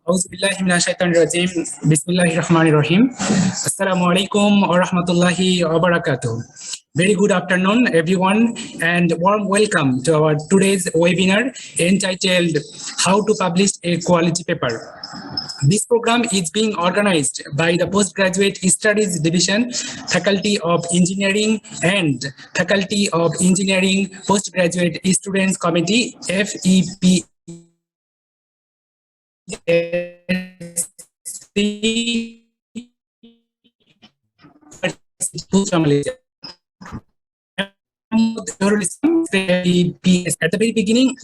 Auzubillahiminasyaitanirrajim. Bismillahirrahmanirrahim. Assalamualaikum warahmatullahi wabarakatuh. Very good afternoon, everyone, and warm welcome to our today's webinar entitled How to Publish a Quality Paper. This program is being organized by the Postgraduate Studies Division, Faculty of Engineering and Faculty of Engineering Postgraduate Students Committee, FEPSC, Putra, Malaysia. At the very beginning,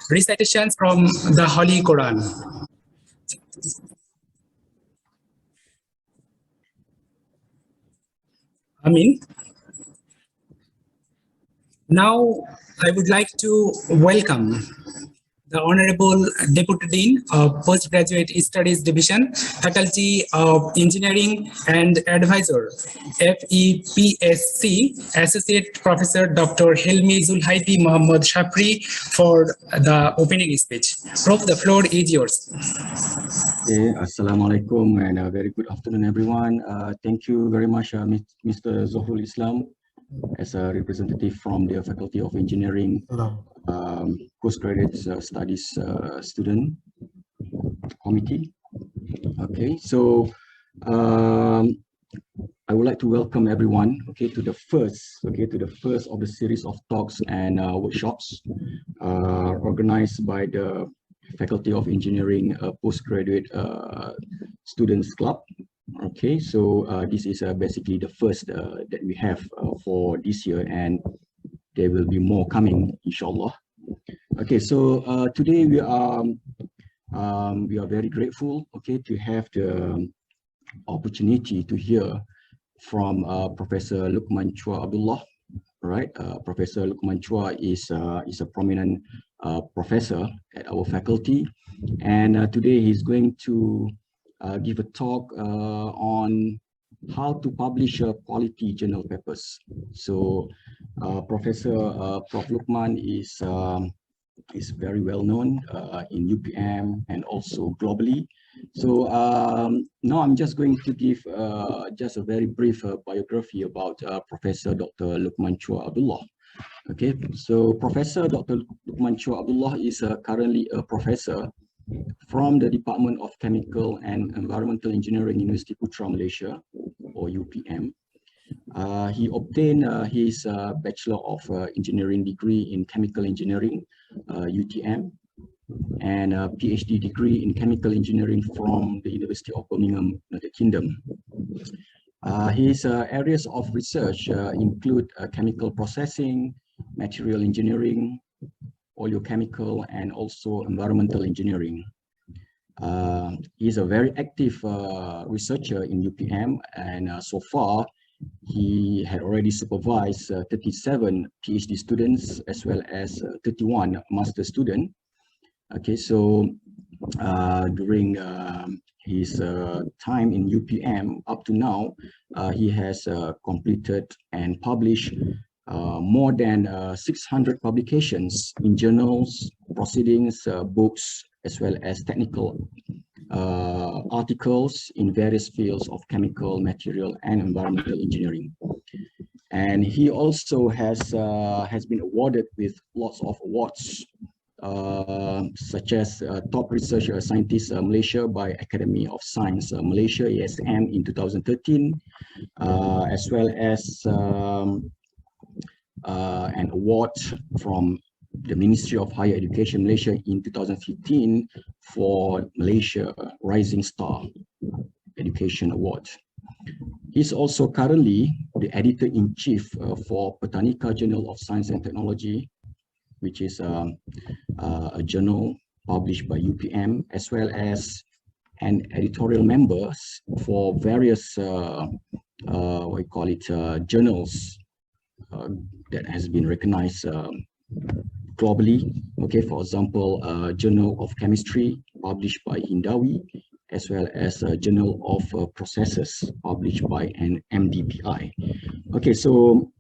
recitations from the Holy Quran. Amin. Now, I would like to welcome the Honorable Deputy Dean of Postgraduate Studies Division, Faculty of Engineering and Advisor, FEPSC, Associate Professor Dr. Hilmi Zulhaiti Muhammad Shafri for the opening speech. Prof, the floor is yours. Okay, Assalamualikum and a very good afternoon, everyone. Thank you very much, Mr. Zohrul Islam, as a representative from the Faculty of Engineering Postgraduate Studies Student Committee. Okay, so I would like to welcome everyone, to the first of the series of talks and workshops organized by the Faculty of Engineering Postgraduate Students Club. Okay, so this is basically the first that we have for this year, and there will be more coming, inshallah. Okay, so today we are very grateful, to have the opportunity to hear from Professor Luqman Chuah Abdullah. Right, Professor Luqman Chuah is a prominent professor at our faculty, and today he's going to give a talk on how to publish quality journal papers. So Prof. Luqman is very well known in UPM and also globally. So now I'm just going to give just a very brief biography about Professor Dr. Luqman Chuah Abdullah. Okay, so Professor Dr. Luqman Chuah Abdullah is currently a professor from the Department of Chemical and Environmental Engineering, Universiti Putra, Malaysia, or UPM. He obtained his Bachelor of Engineering degree in Chemical Engineering, UTM, and a PhD degree in Chemical Engineering from the University of Birmingham, United Kingdom. His areas of research include chemical processing, material engineering, oleochemical, and also environmental engineering. He is a very active researcher in UPM, and so far he had already supervised 37 PhD students as well as 31 master students. Okay, so during his time in UPM up to now, he has completed and published more than 600 publications in journals, proceedings, books, as well as technical articles in various fields of chemical, material, and environmental engineering. And he also has been awarded with lots of awards, such as Top Research Scientist Malaysia by Academy of Science Malaysia, ASM, in 2013, as well as an award from the Ministry of Higher Education Malaysia in 2015 for Malaysia Rising Star Education Award. He's also currently the editor-in-chief for Pertanika Journal of Science and Technology, which is a journal published by UPM, as well as an editorial member for various journals that has been recognized globally. Okay, for example, Journal of Chemistry published by Hindawi, as well as a Journal of Processes published by an MDPI. Okay, so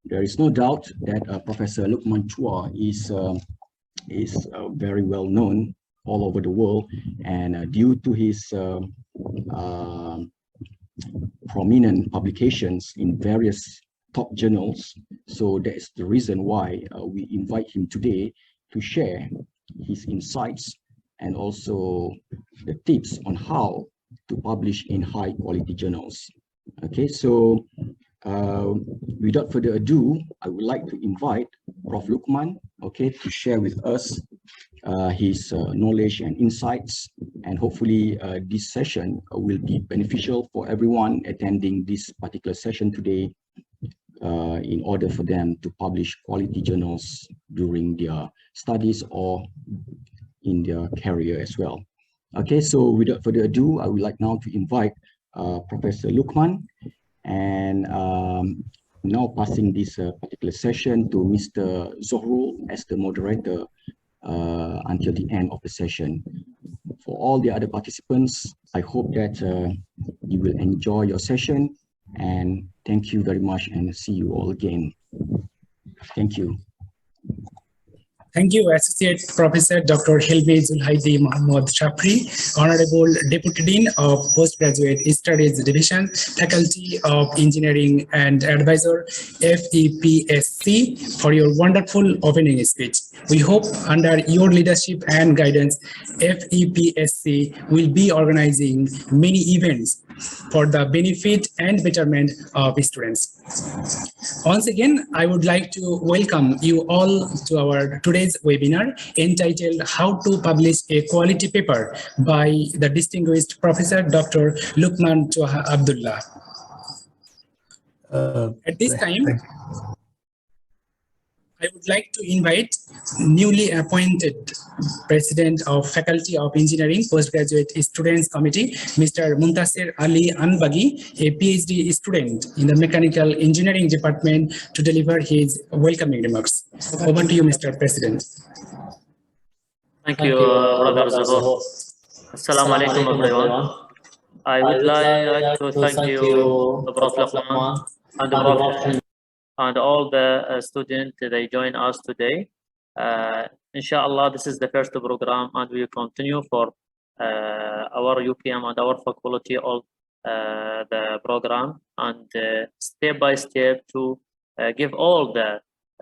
there is no doubt that Professor Luqman Chuah is very well known all over the world, and due to his prominent publications in various top journals, so that's the reason why we invite him today to share his insights and also the tips on how to publish in high quality journals. Okay, so without further ado, I would like to invite Prof. Luqman, okay, to share with us his knowledge and insights, and hopefully this session will be beneficial for everyone attending this particular session today, in order for them to publish quality journals during their studies or in their career as well. Okay, so without further ado, I would like now to invite Professor Luqman, and now passing this particular session to Mr. Zohrul as the moderator until the end of the session. For all the other participants, I hope that you will enjoy your session, and thank you very much, and see you all again. Thank you. Thank you, Associate Professor Dr. Helmi Zulhaidi Mohammad Shapri, Honorable Deputy Dean of Postgraduate Studies Division, Faculty of Engineering and Advisor, FEPSC, for your wonderful opening speech. We hope under your leadership and guidance, FEPSC will be organizing many events for the benefit and betterment of students. Once again, I would like to welcome you all to our today's webinar entitled How to Publish a Quality Paper by the distinguished Professor Dr. Luqman Chuah Abdullah. At this time, I would like to invite newly appointed President of Faculty of Engineering Postgraduate Students Committee, Mr. Muntasir Ali Anbagi, a PhD student in the Mechanical Engineering Department, to deliver his welcoming remarks. Over to you, Mr. President. Thank you, Brother Zohrul. Assalamualikum, everyone. I would like to thank you, Prof. Luqman and the Prof. and all the students they join us today. Inshallah, this is the first program, and we will continue for our UPM and our faculty all the program, and step by step to give all the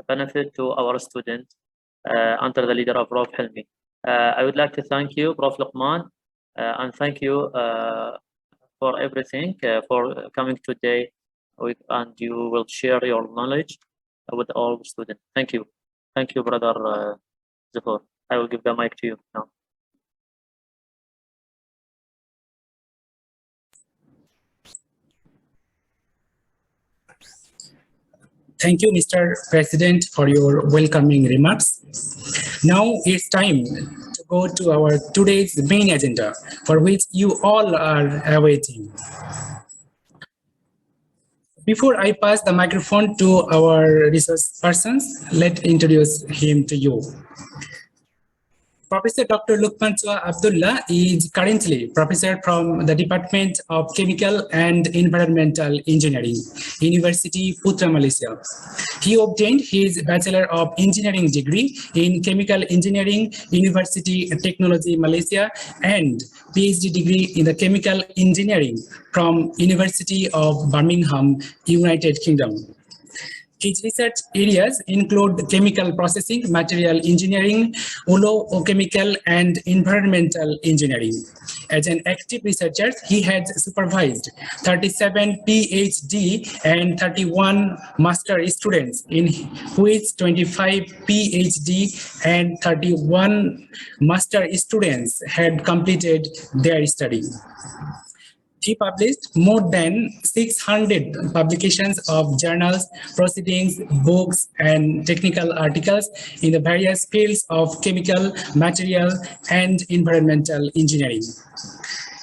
benefit to our students under the leader of Prof. Helmi. I would like to thank you, Prof. Luqman, and thank you for everything, for coming today, and you will share your knowledge with all the students. Thank you. Thank you, Brother Zohrul. I will give the mic to you now. Thank you, Mr. President, for your welcoming remarks. Now it's time to go to our today's main agenda, for which you all are awaiting. Before I pass the microphone to our resource persons, let's introduce him to you. Professor Dr. Luqman Abdullah is currently professor from the Department of Chemical and Environmental Engineering, Universiti Putra, Malaysia. He obtained his Bachelor of Engineering degree in Chemical Engineering, University Technology, Malaysia, and PhD degree in the Chemical Engineering from University of Birmingham, United Kingdom. His research areas include chemical processing, material engineering, oleochemical, and environmental engineering. As an active researcher, he has supervised 37 PhD and 31 master students, in which 25 PhD and 31 master students had completed their study. He published more than 600 publications of journals, proceedings, books, and technical articles in the various fields of chemical, material, and environmental engineering.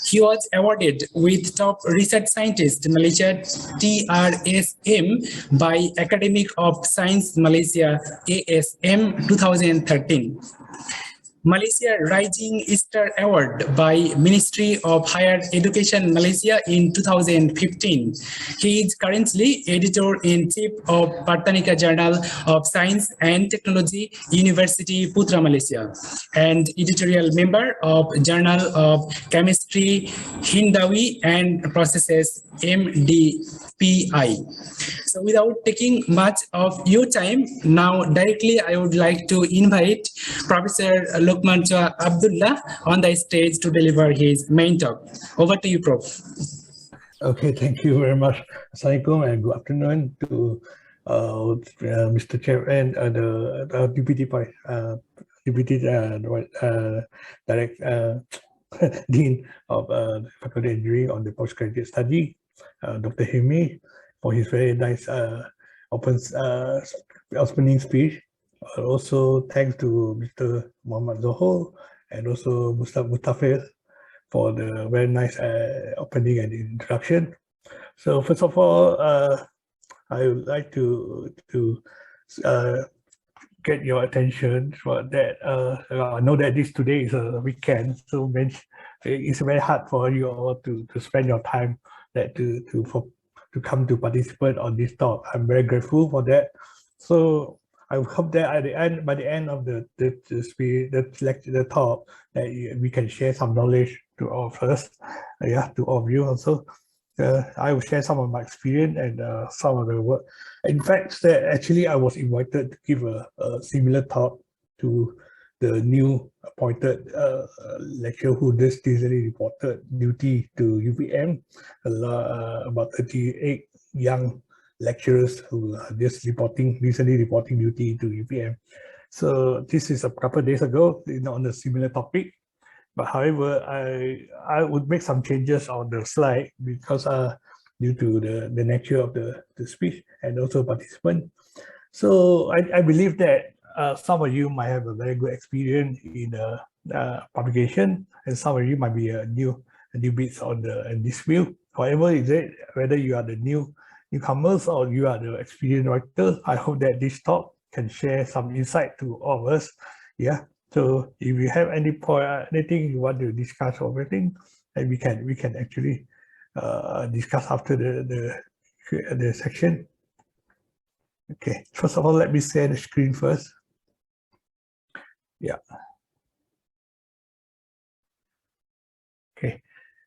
He was awarded with Top Research Scientist Malaysia TRSM by Academic of Science Malaysia ASM 2013. Malaysia Rising Star Award by Ministry of Higher Education Malaysia in 2015. He is currently Editor-in-Chief of Pertanika Journal of Science and Technology, Universiti Putra, Malaysia, and editorial member of Journal of Chemistry, Hindawi and Processes, MDPI. So without taking much of your time, now directly I would like to invite Professor Luqman Chuah Abdullah on the stage to deliver his main talk. Over to you, Prof. Okay, thank you very much. Assalamualaikum and good afternoon to Mr. Chair and the Deputy Direct Dean of the Faculty of Engineering on the Postgraduate Study, Dr. Himi, for his very nice opening speech. Also, thanks to Mr. Muhammad Zohrul and also Mustafir for the very nice opening and introduction. So first of all, I would like to get your attention for that. I know that today is a weekend, so it's very hard for you all to spend your time to come to participate on this talk. I'm very grateful for that. So I hope that by the end of the talk, that we can share some knowledge to all of us, to all of you also. I will share some of my experience and some of the work. In fact, actually I was invited to give a similar talk to the new appointed lecturer who just recently reported duty to UPM, about 38 young lecturers who are just recently reporting duty to UPM. So this is a couple of days ago, on a similar topic. But however, I would make some changes on the slide because due to the nature of the speech and also participant. So I believe that some of you might have a very good experience in publication, and some of you might be newbies in this field. However, whether you are the newcomers or you are the experienced writer, I hope that this talk can share some insight to all of us. Yeah. So if you have anything you want to discuss or anything, then we can actually discuss after the section. Okay. First of all, let me share the screen first. Yeah. Okay.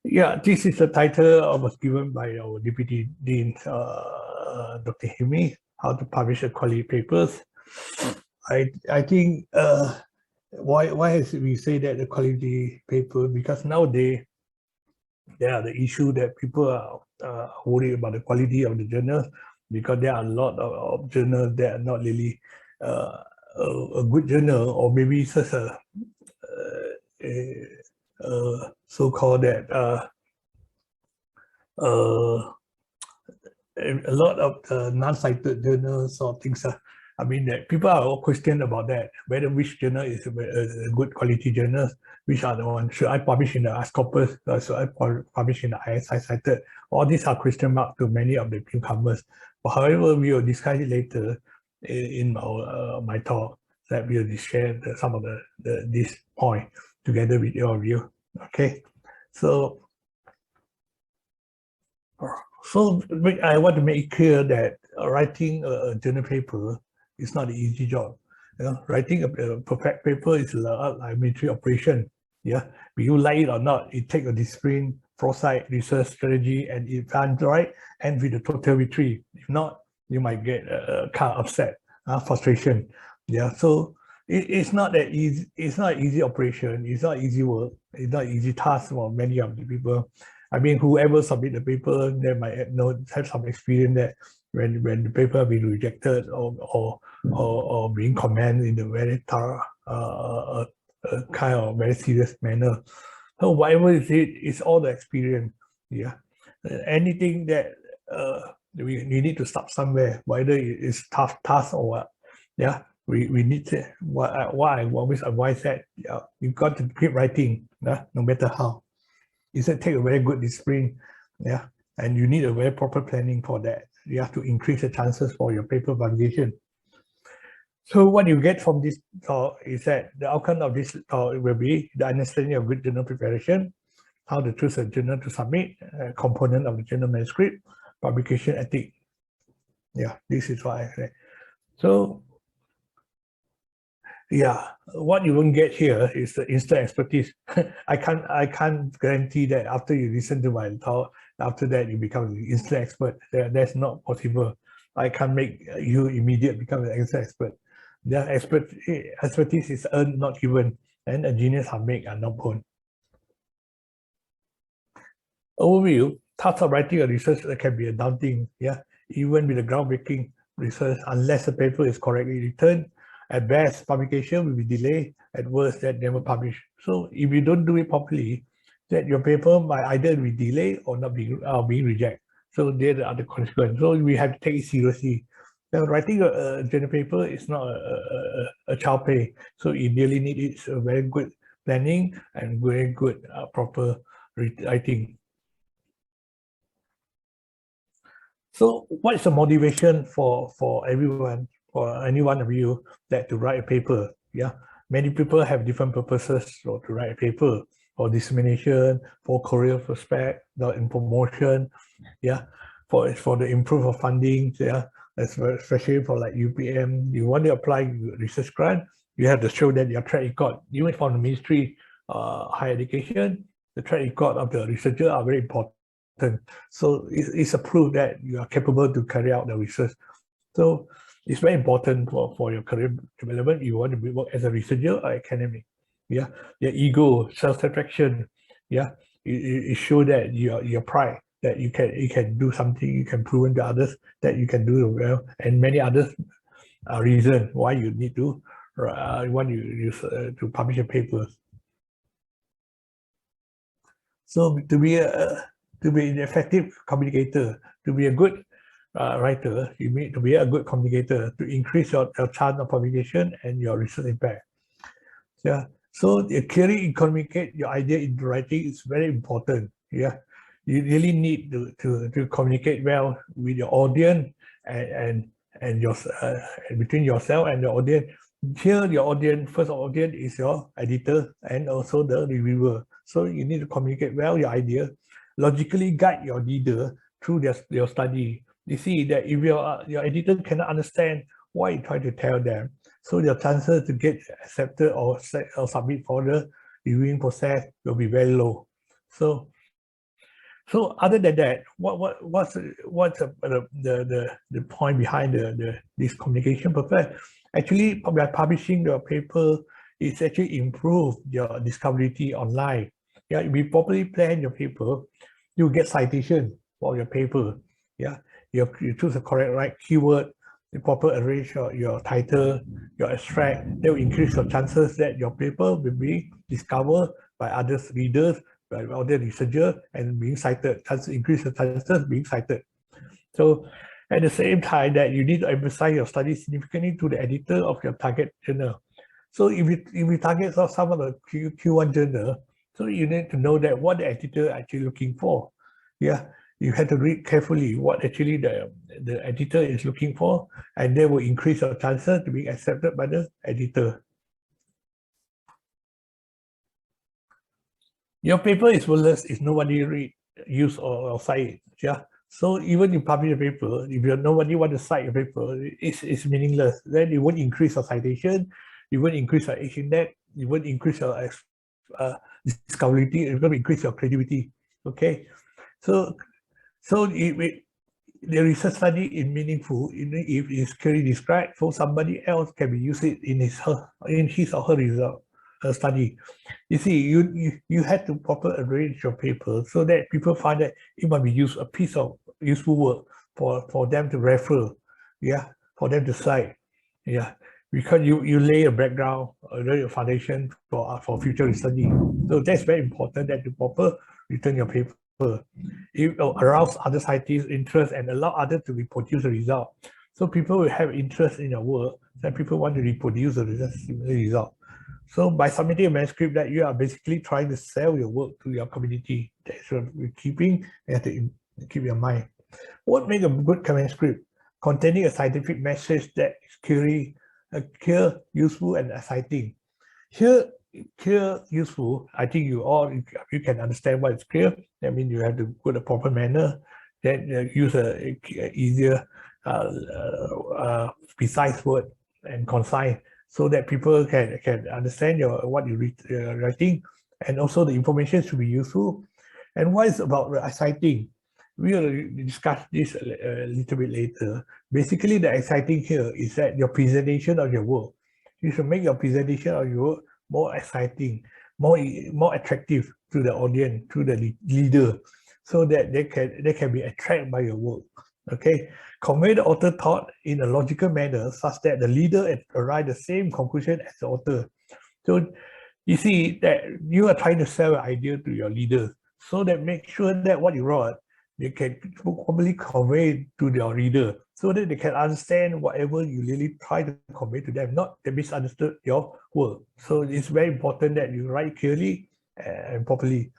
Yeah, this is the title was given by our Deputy Dean, Dr. Himi, how to publish quality papers. I think why has we say that the quality paper? Because nowadays there are the issue that people are worried about the quality of the journals, because there are a lot of journals that are not really a good journal, or maybe it's just a so-called that a lot of non-cited journals or things. I mean that people are all questioned about that, whether which journal is a good quality journal, which are the ones. Should I publish in the Ascopus, or should I publish in the ISI cited? All these are question marks to many of the newcomers. But however, we will discuss it later in my talk, that we will share some of this point together with all of you. Okay, so I want to make it clear that writing a journal paper is not an easy job. Writing a perfect paper is like military operation. Yeah, if you like it or not, it takes a discipline, foresight, research strategy, and if done right, and with a total victory. If not, you might get kind of upset, frustration. Yeah, so it's not that easy. It's not easy operation. It's not easy work. It's not easy task for many of the people. I mean, whoever submit the paper, they might have some experience that when the paper being rejected or being commented in a very thorough, kind of very serious manner. So whatever is it, it's all the experience. Yeah, anything that we need to start somewhere, whether it's tough task or what. Yeah, we need to. What I always advise that you've got to keep writing, no matter how. It's a take a very good discipline, yeah, and you need a very proper planning for that. You have to increase the chances for your paper publication. So what you get from this talk is that the outcome of this talk will be the understanding of good journal preparation, how to choose a journal to submit, a component of the journal manuscript, publication ethic. Yeah, this is what I say. So yeah, what you won't get here is the instant expertise. I can't guarantee that after you listen to my talk, after that you become an instant expert. That's not possible. I can't make you immediately become an instant expert. The expertise is earned, not given, and engineers are made and not born. Overview, task of writing a research can be a daunting, even with the groundbreaking research, unless the paper is correctly written. At best, publication will be delayed. At worst, that never published. So if you don't do it properly, that your paper might either be delayed or not being rejected. So there are the consequences. So we have to take it seriously. Now, writing a journal paper is not a child play. So it really needs a very good planning and very good proper writing. So what is the motivation for everyone, for any one of you, that to write a paper? Yeah, many people have different purposes to write a paper, for dissemination, for career prospect, in promotion, for the improve of funding, especially for like UPM. You want to apply research grant, you have to show that your track record, even from the Ministry Higher Education, the track record of the researcher are very important. So it's a proof that you are capable to carry out the research. So it's very important for your career development. You want to work as a researcher or academic. Yeah, your ego, self-satisfaction. Yeah, it shows that your pride, that you can do something, you can prove to others that you can do well, and many others reasons why you need to to publish a paper. So to be an effective communicator, to be a good writer, you need to be a good communicator to increase your chance of publication and your research impact. Yeah. So clearly communicate your idea into writing is very important. Yeah. You really need to communicate well with your audience and between yourself and the audience. Here, your audience, first audience is your editor and also the reviewer. So you need to communicate well your idea, logically guide your reader through your study. You see that if your editor cannot understand what you're trying to tell them, so your chances to get accepted or submit for the reviewing process will be very low. So other than that, what's the point behind this communication purpose? Actually, by publishing your paper, it's actually improve your discoverability online. Yeah, if you properly plan your paper, you get citation for your paper. Yeah, you choose the correct keyword, you proper arrange your title, your abstract. That will increase your chances that your paper will be discovered by other readers, by other researchers, and being cited. Increase the chances being cited. So at the same time, that you need to emphasize your study significantly to the editor of your target journal. So if you target some of the Q1 journal, so you need to know that what the editor actually looking for. Yeah, you have to read carefully what actually the editor is looking for, and that will increase your chances to be accepted by the editor. Your paper is worthless if nobody read, use or cite it. Yeah. So even you publish a paper, if nobody want to cite your paper, it's meaningless. Then it won't increase your citation, it won't increase your H index, it won't increase your discoverability, it's going to increase your credibility. Okay. So the research study is meaningful if it's clearly described, so somebody else can use it in his or her result study. You see, you had to properly arrange your paper so that people find that it might be a piece of useful work for them to refer, for them to cite, because you lay a background, lay a foundation for future study. So that's very important, that you properly return your paper. It will arouse other scientists' interest and allow others to reproduce the result. So people will have interest in your work, and people want to reproduce the result. So by submitting a manuscript, that you are basically trying to sell your work to your community. That's what we're keeping. You have to keep your mind. What makes a good manuscript? Containing a scientific message that is clearly clear, useful, and exciting. Here, clear, useful, I think you can understand what is clear. I mean, you have to put a proper manner, then use a easier, precise word and concise, so that people can understand what you read writing, and also the information should be useful. And what is about exciting? We will discuss this a little bit later. Basically, the exciting here is that your presentation of your work, you should make your presentation of your work more exciting, more attractive to the audience, to the leader, so that they can be attracted by your work. Okay, convey the author thought in a logical manner such that the leader arrive the same conclusion as the author. So you see that you are trying to sell an idea to your leader, so that make sure that what you wrote, they can properly convey to your reader, so that they can understand whatever you really try to convey to them, not they misunderstood your work. So it's very important that you write clearly and properly.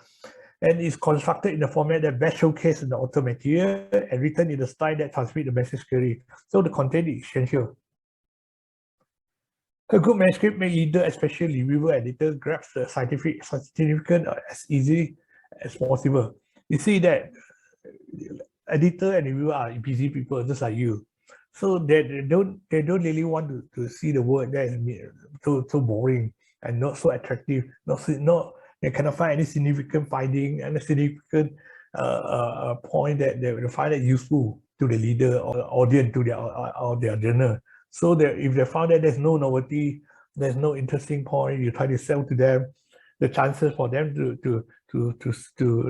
And it's constructed in a format that best showcases the author material and written in the style that transmits the message clearly. So the content is essential. A good manuscript may leader, especially reviewer, editor, grasp the scientific significance as easy as possible. You see that editor and reviewer are busy people just like you, so they don't really want to see the work that is so boring and not so attractive. They cannot find any significant finding and a significant point that they will find it useful to the leader or the audience to their journal. So that if they found that there's no novelty, there's no interesting point you try to sell to them, the chances for them to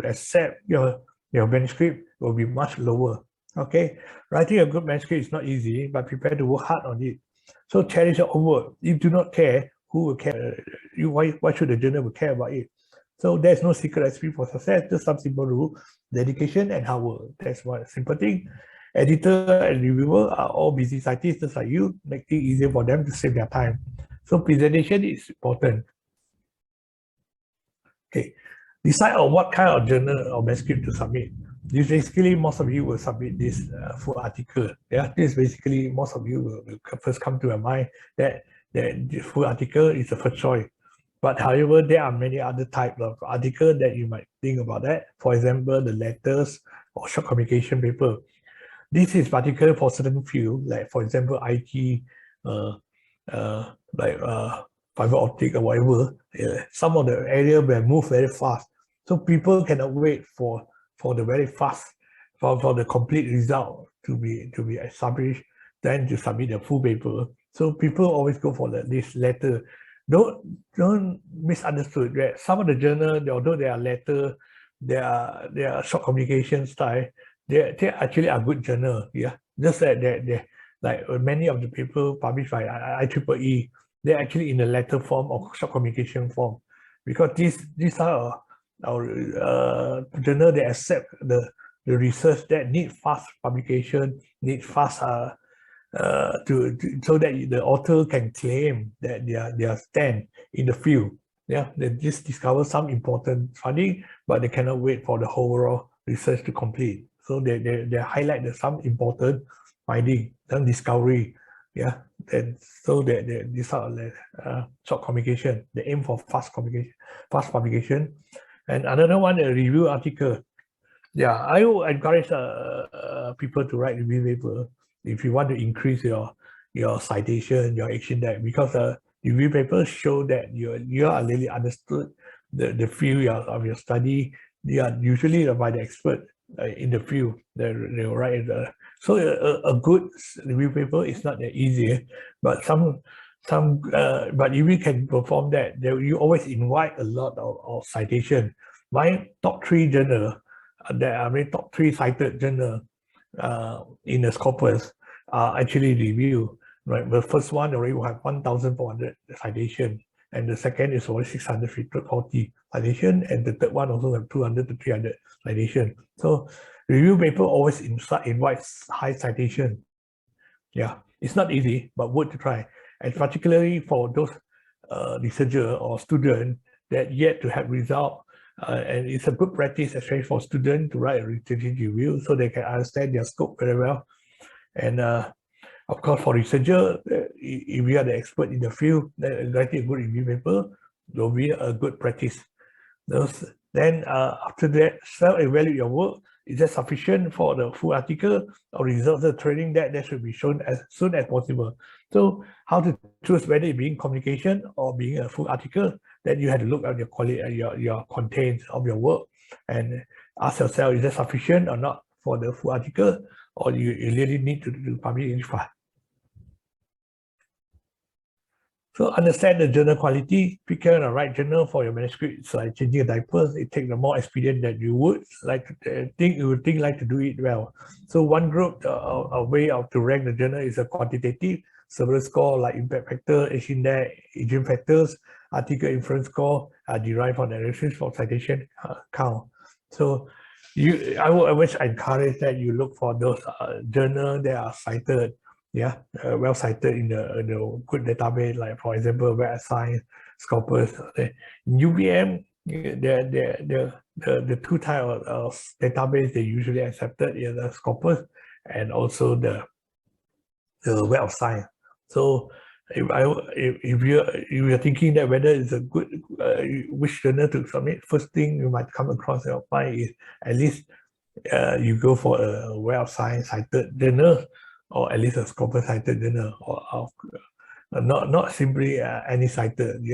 accept your manuscript will be much lower. Okay, writing a good manuscript is not easy, but prepare to work hard on it. So challenge your own work. If you do not care, who will care? Why should the journal will care about it? So there's no secret recipe for success, just some simple rule: dedication and hard work. That's one simple thing. Editor and reviewer are all busy scientists just like you, making it easier for them to save their time. So presentation is important. Okay, decide on what kind of journal or manuscript to submit. This basically, most of you will submit this full article. Yeah, this basically, most of you will first come to your mind that this full article is the first choice. But however, there are many other types of articles that you might think about that. For example, the letters or short communication paper. This is particular for certain field, like for example, IT, fiber optic or whatever. Some of the area will move very fast, so people cannot wait for the very fast for the complete result to be established, then to submit the full paper. So people always go for this letter. Don't misunderstood that some of the journal, although they are letter, they are short communication style, they actually are good journal. Yeah, just that they like many of the people published by IEEE, they're actually in the letter form or short communication form, because these are our journal. They accept the research that need fast publication, need fast so that the author can claim that their stand in the field. Yeah, they just discover some important finding, but they cannot wait for the overall research to complete. So they highlight some important finding, some discovery. Yeah, and so these are short communication. They aim for fast publication. And another one, a review article. Yeah, I will encourage people to write review paper if you want to increase your citation, your action depth, because review papers show that you are really understood the field of your study. You are usually by the expert in the field. They will write so a good review paper is not that easy, but but if you can perform that, you always invite a lot of citation. My top 3 journal, top 3 cited journal in the Scopus are actually review. Right, the first one already will have 1,400 citation, and the second is already 640 citation, and the third one also have 200 to 300 citation. So review paper always invites high citation. Yeah, it's not easy, but worth to try, and particularly for those researcher or student that yet to have result. And it's a good practice, especially for students, to write a research review so they can understand their scope very well. And Of course, for researcher, if you are the expert in the field, writing a good review paper will be a good practice. Then after that, self-evaluate your work. Is that sufficient for the full article or results of training? That should be shown as soon as possible. So how to choose whether it being communication or being a full article? Then you have to look at your quality, your content of your work, and ask yourself, is that sufficient or not for the full article, or you really need to publish in file. So understand the journal quality. Pick the right journal for your manuscript. It's like changing a diaper. It takes the more experience that you would like to think to do it well. So one group, a way to rank the journal is a quantitative several score like impact factor, H index, agent factors, article influence score are derived from the analysis for citation count. So I would always encourage that you look for those journals that are cited. Well cited in the good database, like for example, Web of Science, Scopus. In UPM, the two types of database they usually accepted is the Scopus and also the Web of Science. So if you're thinking that whether it's a good which journal to submit, first thing you might come across your mind is at least you go for a Web of Science cited journal, or at least a Scopus cited journal, or not simply any cited.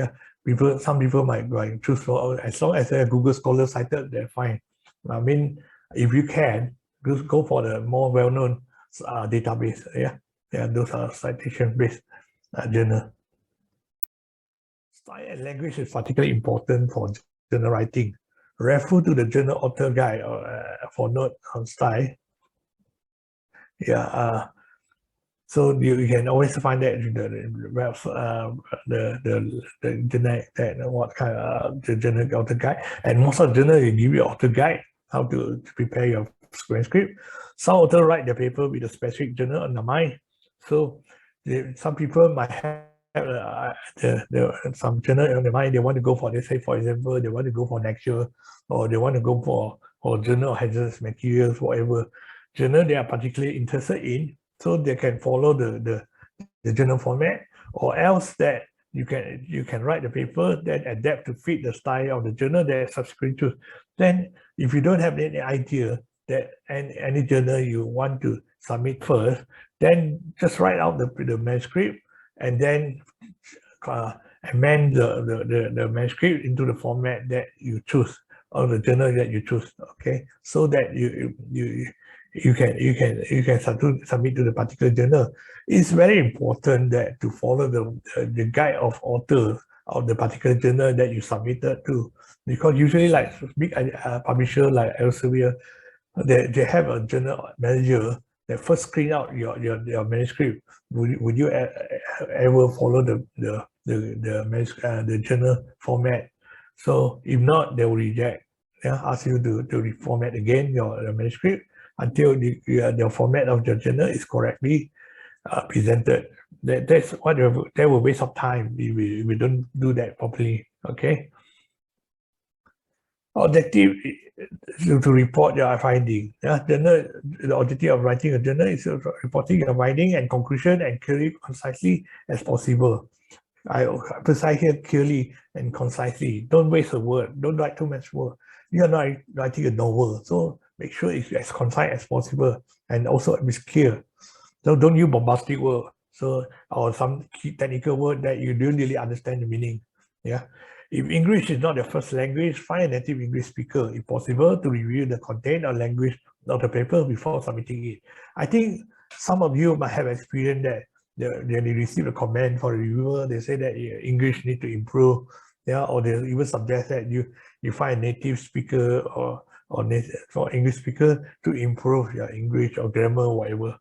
Some people might choose for as long as a Google Scholar cited, they're fine. I mean, if you can, just go for the more well-known database. Those are citation-based journal. Style and language is particularly important for journal writing. Refer to the journal author guide for note on style. So you can always find that in the internet, that what kind of the journal author guide, and most of the journal will give you author guide how to prepare your transcript. Some authors write their paper with a specific journal on the mind. So some people might have some journal on the mind they want to go for. Let's say, for example, they want to go for next year, or they want to go for journal hazardous materials, whatever journal they are particularly interested in. So they can follow the journal format, or else that you can write the paper, then adapt to fit the style of the journal that subsequently choose. Then if you don't have any idea that any journal you want to submit first, then just write out the manuscript and then amend the manuscript into the format that you choose, or the journal that you choose. Okay, so that you can submit to the particular journal. It's very important that to follow the guide of authors of the particular journal that you submitted to, because usually like big publisher like Elsevier, they have a journal manager that first screen out your manuscript. Would you ever follow the journal format? So if not, they will reject. Ask you to reformat again your manuscript until the format of your journal is correctly presented. That's what that will waste of time if we don't do that properly. Okay. Objective to report your finding. The objective of writing a journal is reporting your finding and conclusion and clearly, concisely as possible. I emphasize here clearly and concisely. Don't waste a word. Don't write too much word. You are not writing a novel, so make sure it's as concise as possible and also it's clear. So don't use bombastic word. Or some key technical word that you don't really understand the meaning. If English is not your first language, find a native English speaker, if possible, to review the content or language of the paper before submitting it. I think some of you might have experienced that they receive a comment for a reviewer. They say that English need to improve, or they even suggest that you find a native speaker or English speaker to improve your English or grammar, whatever.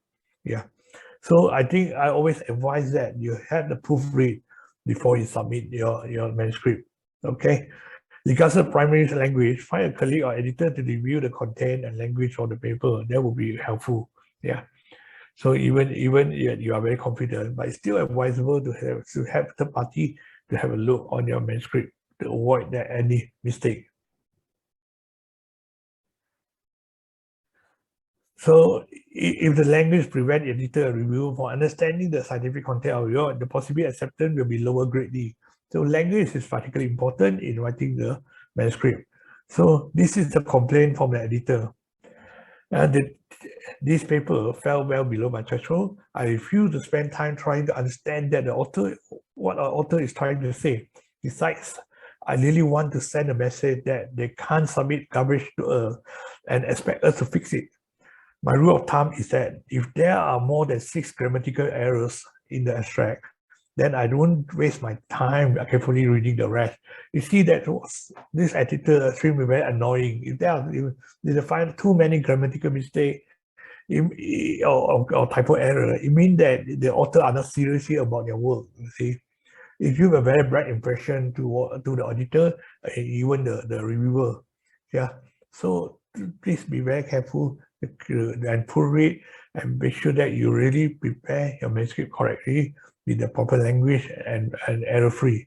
So I think I always advise that you have the proofread before you submit your manuscript. Okay. Regardless of primary language, find a colleague or editor to review the content and language of the paper. That will be helpful. So even you are very confident, but it's still advisable to have third party to have a look on your manuscript to avoid any mistake. So if the language prevent editor or reviewer from understanding the scientific content of the possible acceptance will be lower greatly. So language is particularly important in writing the manuscript. So this is the complaint from the editor. This paper fell well below my threshold. I refuse to spend time trying to understand what our author is trying to say. Besides, I really want to send a message that they can't submit garbage to us and expect us to fix it. My rule of thumb is that if there are more than 6 grammatical errors in the abstract, then I don't waste my time carefully reading the rest. You see that this editor is extremely very annoying. If they find too many grammatical mistakes or typo error, it means that the author are not seriously about their work. You see, it gives a very bad impression to the auditor and even the reviewer. Yeah, so please be very careful and proofread and make sure that you really prepare your manuscript correctly with the proper language and error-free.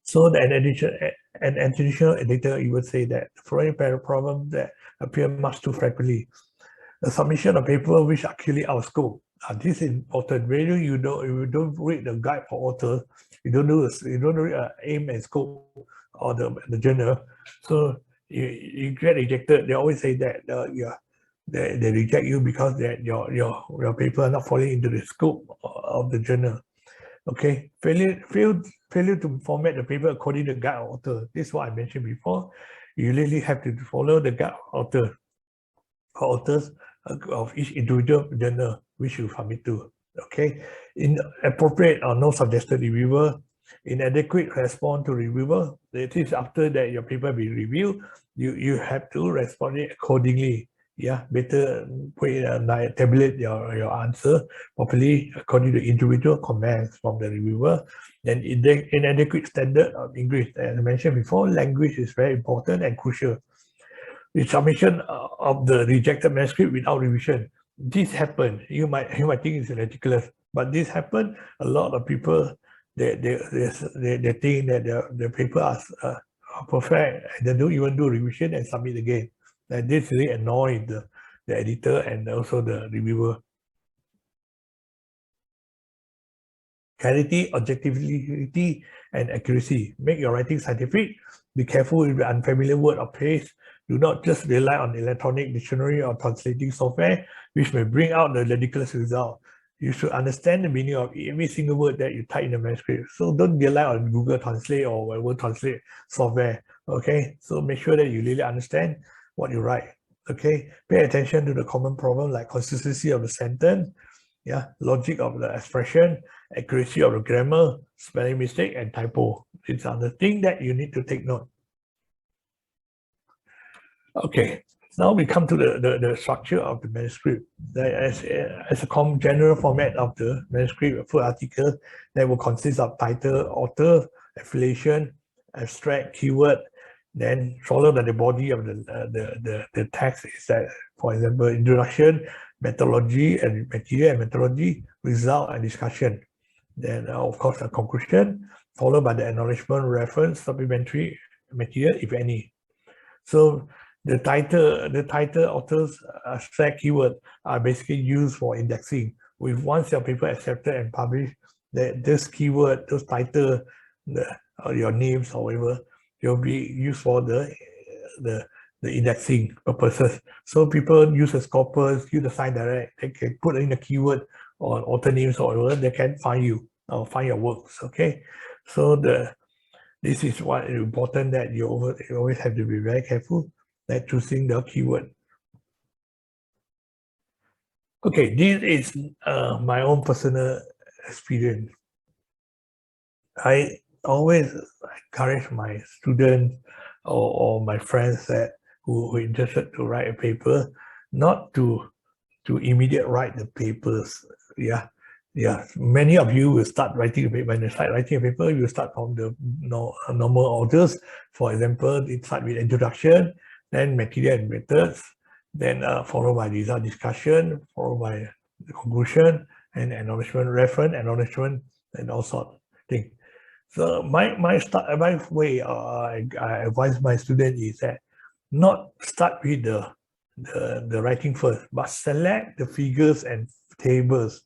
So an additional editor, you would say that the following problem that appear much too frequently. The submission of paper which are clearly out of scope. This is important. When you don't read the guide for authors, you don't read aim and scope or the journal. So you get rejected. They always say that they reject you because that your paper are not falling into the scope of the journal. Okay, failure to format the paper according to the guide of author. This is what I mentioned before. You really have to follow the guide of authors of each individual journal which you submit to. Okay, inappropriate or no suggested reviewer, inadequate response to reviewer. It is after that your paper be reviewed, you have to respond it accordingly. Yeah, better tabulate your answer properly according to individual comments from the reviewer. Then inadequate standard of English. As I mentioned before, language is very important and crucial. The submission of the rejected manuscript without revision. This happened. You might think it's ridiculous, but this happened. A lot of people they think that the paper are perfect and they don't even do revision and submit again. And this really annoyed the editor and also the reviewer. Clarity, objectivity, and accuracy. Make your writing scientific. Be careful with the unfamiliar word or phrase. Do not just rely on electronic dictionary or translating software, which may bring out the ridiculous result. You should understand the meaning of every single word that you type in the manuscript. So don't rely on Google Translate or whatever translate software. Okay, so make sure that you really understand what you write. Okay, pay attention to the common problem like consistency of the sentence, yeah, logic of the expression, accuracy of the grammar, spelling mistake, and typo. These are the things that you need to take note. Okay, now we come to the structure of the manuscript. As a general format of the manuscript, a full article that will consist of title, author, affiliation, abstract, keyword, then followed by the body of the text is that, for example, introduction, methodology and material and methodology, result and discussion. Then, of course, a conclusion, followed by the acknowledgement, reference, supplementary material, if any. So the title, authors, abstract, keyword are basically used for indexing. Once your paper accepted and published, this keyword, those title, your names or whatever, will be used for the indexing purposes. So people use a corpus, use the sign direct, they can put in a keyword or author names or whatever, they can find you or find your works. Okay, so this is what is important, that you always have to be very careful at choosing the keyword. Okay, this is my own personal experience. I always encourage my students or my friends who are interested to write a paper, not to immediately write the papers. Yeah. Many of you will start writing a paper. When you start writing a paper, you start from the normal orders. For example, it starts with introduction, then material and methods, then followed by result discussion, followed by the conclusion, and acknowledgement, reference, acknowledgement, and all sorts of things. So my way I advise my student is that not start with the the writing first, but select the figures and tables.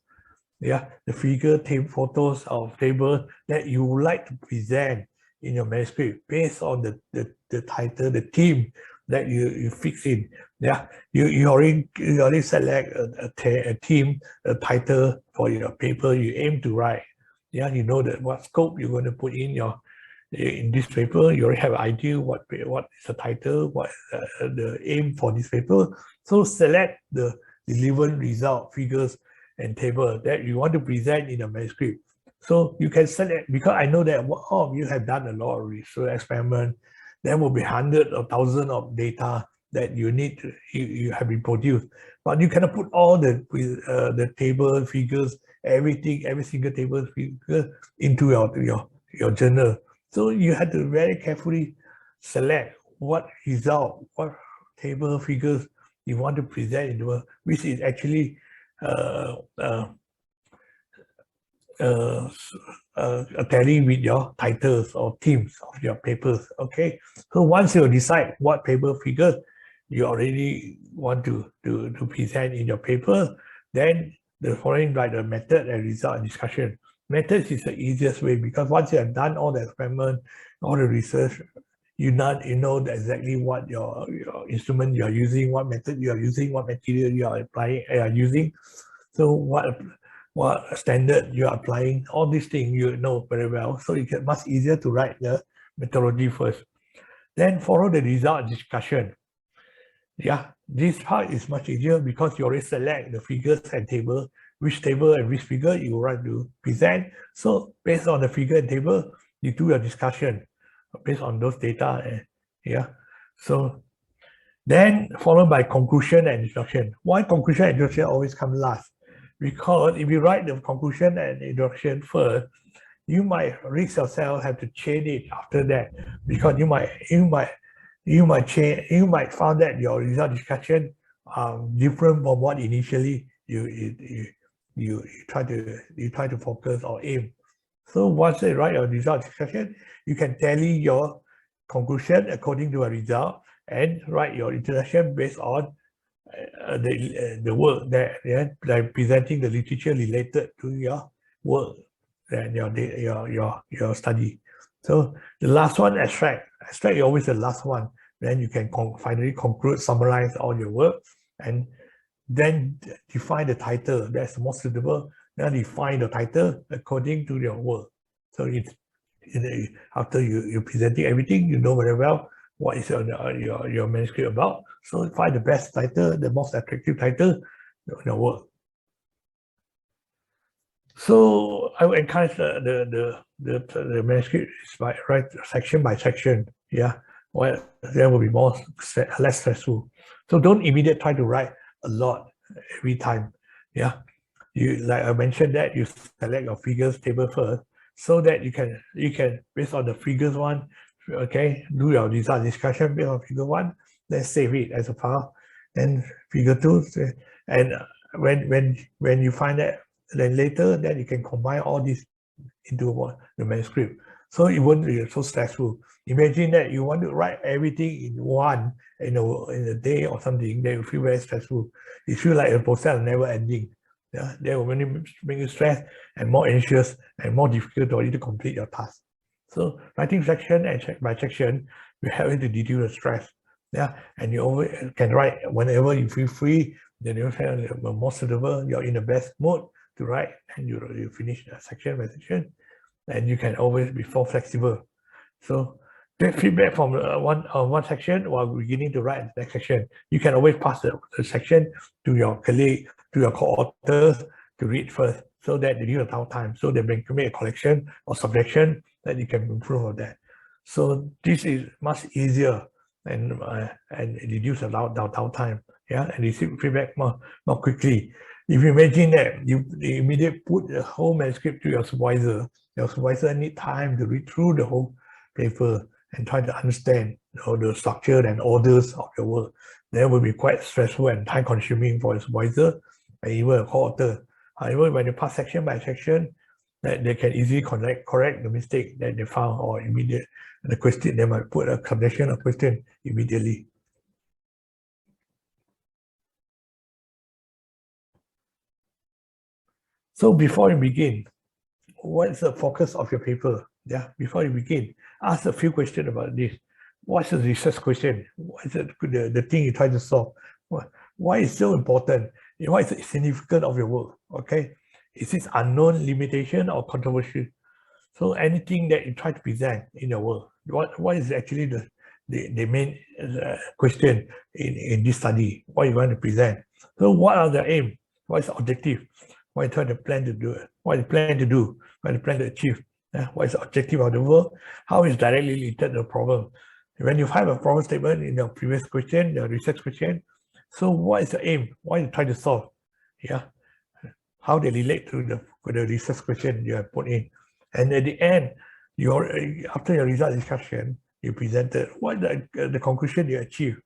Yeah, the figure table photos of table that you would like to present in your manuscript based on the title, the theme that you fix in. Yeah, you already select a theme, a title for your paper you aim to write. Yeah, you know that what scope you're going to put in this paper. You already have an idea what is the title, what the aim for this paper. So select the relevant result figures and table that you want to present in a manuscript. So you can select, because I know that all of you have done a lot of research experiment. There will be hundreds or thousands of data that you need to, you have been produced, but you cannot put all the table figures, everything, every single table figure into your journal. So you have to very carefully select what result, what table figures you want to present in the work, which is actually tally with your titles or themes of your papers. Okay, so once you decide what paper figures you already want to present in your paper, then the following like the method and result and discussion. Methods is the easiest way, because once you have done all the experiment, all the research, you know exactly what your instrument you are using, what method you are using, what material you are using. So what standard you are applying, all these things you know very well. So it gets much easier to write the methodology first. Then follow the result discussion. Yeah, this part is much easier because you already select the figures and table, which table and which figure you want to present. So based on the figure and table, you do your discussion based on those data. Yeah, so then followed by conclusion and introduction. Why conclusion and introduction always come last? Because if you write the conclusion and introduction first, you might risk yourself have to change it after that, because you might find that your result discussion different from what initially you try to focus or aim. So once you write your result discussion, you can tally your conclusion according to a result and write your introduction based on the work that like presenting the literature related to your work and your study. So the last one, abstract is always the last one. Then you can finally conclude, summarize all your work, and then define the title that's most suitable. Then define the title according to your work. So it's after you're presenting everything, you know very well what is your manuscript about. So find the best title, the most attractive title in your work. So I would encourage the manuscript is by write section by section. Yeah, well, there will be less stressful. So don't immediately try to write a lot every time. Yeah, you like I mentioned that you select your figures table first, so that you can based on the figures one, okay, do your result discussion based on figure one, then save it as a file, and figure two, and when you find that, then later then you can combine all this into the manuscript. So it won't be so stressful. Imagine that you want to write everything in one in a day or something, then you feel very stressful. You feel like a process never ending. Yeah, that will only make you stressed and more anxious and more difficult for you to complete your task. So writing section and by section will help you to reduce the stress. Yeah, and you always can write whenever you feel free. Then you feel more suitable. You're in the best mode to write, and you finish section by section, and you can always be more flexible. So get feedback from one section while beginning to write the next section. You can always pass the section to your colleague, to your co-authors to read first, so that they give a downtime, so they can make a collection or subjection that you can improve on that. So this is much easier and reduce the downtime. Yeah, and receive feedback more quickly. If you imagine that you immediately put the whole manuscript to your supervisor need time to read through the whole paper and try to understand the structure and orders of your work. That will be quite stressful and time consuming for a supervisor and even a co-author. However, when you pass section by section, that they can easily correct the mistake that they found, or immediate the question, they might put a subjection or question immediately. So before you begin, what's the focus of your paper? Yeah, before you begin, ask a few questions about this. What's the research question? What is the thing you try to solve? Why is it so important? What is the significance of your work? Okay, is this unknown, limitation, or controversial? So anything that you try to present in your work, what is actually the main question in this study? What you want to present? So what are the aim? What is the objective? What you try to plan to do it? What you plan to do? What you plan to achieve? What is the objective of the work? How is directly related to the problem? When you have a problem statement in your previous question, the research question, so what is the aim? What you try to solve? Yeah, how they relate to the research question you have put in. And at the end, after your result discussion, you presented what the conclusion you achieved.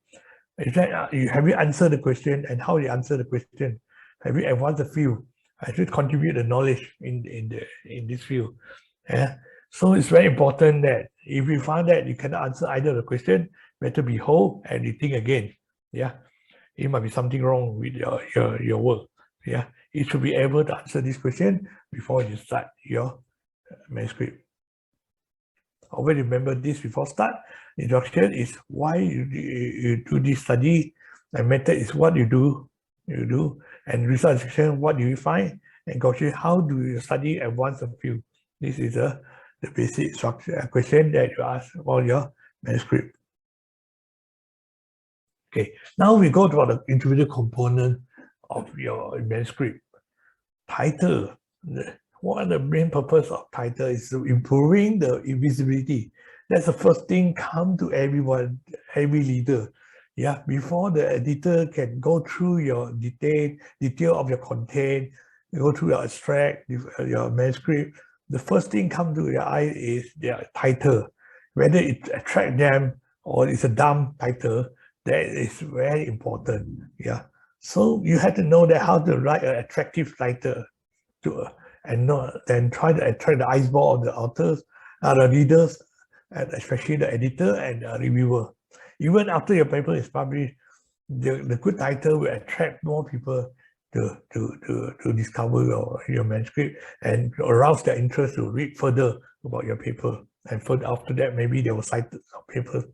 Is that have you answered the question, and how you answer the question? Have you advanced the field? Have you contribute the knowledge in this field? Yeah. So it's very important that if you find that you cannot answer either of the question, better be whole and rethink again. Yeah, it might be something wrong with your work. Yeah, you should be able to answer this question before you start your manuscript. Always remember this before start. Introduction is why you do this study, and method is what you do, and research section, what do you find, and conclusion, how do you study advance the field. This is the basic structure question that you ask about your manuscript. Okay, now we go to the individual component of your manuscript. Title. One of the main purpose of title is to improving the visibility. That's the first thing come to everyone, every leader. Yeah, before the editor can go through your detail of your content, go through your abstract, your manuscript, the first thing come to your eye is their title. Whether it attract them or it's a dumb title, that is very important. Yeah, so you have to know that how to write an attractive title and try to attract the eyeball of the authors, the readers, and especially the editor and the reviewer. Even after your paper is published, the good title will attract more people to discover your manuscript and arouse their interest to read further about your paper. And after that, maybe they will cite some papers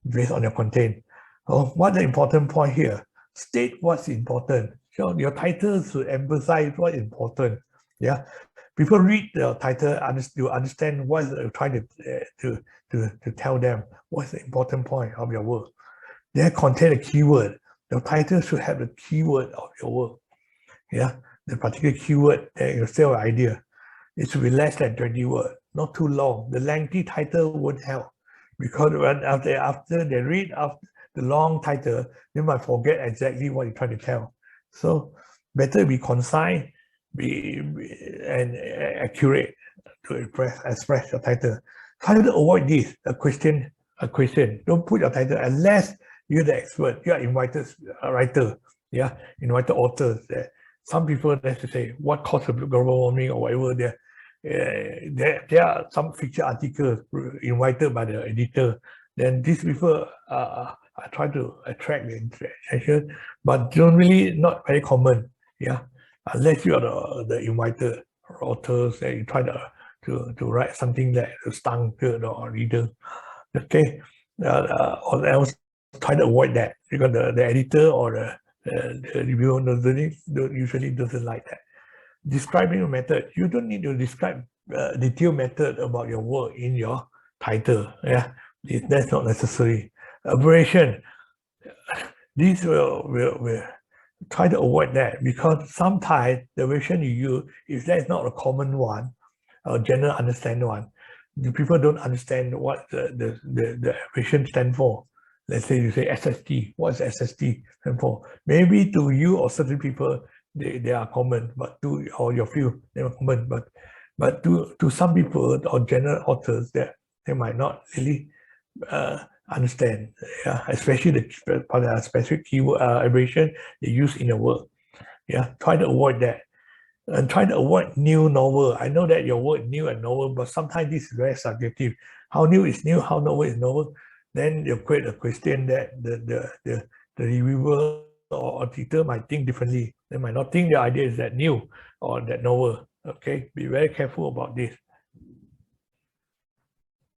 based on your content. What's the important point here? State what's important. So your title should emphasize what's important. Yeah, people read the title, you understand what you're trying to tell them. What's the important point of your work? They contain a keyword. The title should have the keyword of your work. Yeah, the particular keyword that you sell an idea. It should be less than 20 words, not too long. The lengthy title won't help, because after they read the long title, they might forget exactly what you're trying to tell. So better be concise, and accurate to express your title. Try to avoid this, a question. Don't put your title unless you're the expert, you're invited writer, yeah, invited authors. Some people, let's say, what caused global warming or whatever, there are some feature articles invited by the editor. Then these people are trying to attract the attention, but generally not very common. Yeah, unless you are the invited authors that you try to write something that stung the reader. Okay, or else try to avoid that, because the editor or the reviewer usually doesn't like that. Describing a method, you don't need to describe detailed method about your work in your title. Yeah, that's not necessary. Abbreviation, this will try to avoid that, because sometimes the abbreviation you use, if that is not a common one, a general understand one, the people don't understand what the abbreviation stand for. Let's say you say SST. What's SST stand for? Maybe to you or certain people they are common, but to or your field they are common. But to some people or general authors, that they might not really understand. Yeah, especially the specific keyword abbreviation they use in the work. Yeah, try to avoid that. And try to avoid new, novel. I know that your word new and novel, but sometimes this is very subjective. How new is new? How novel is novel? Then you create a question that the reviewer or editor might think differently. They might not think the idea is that new or that novel. Okay, be very careful about this.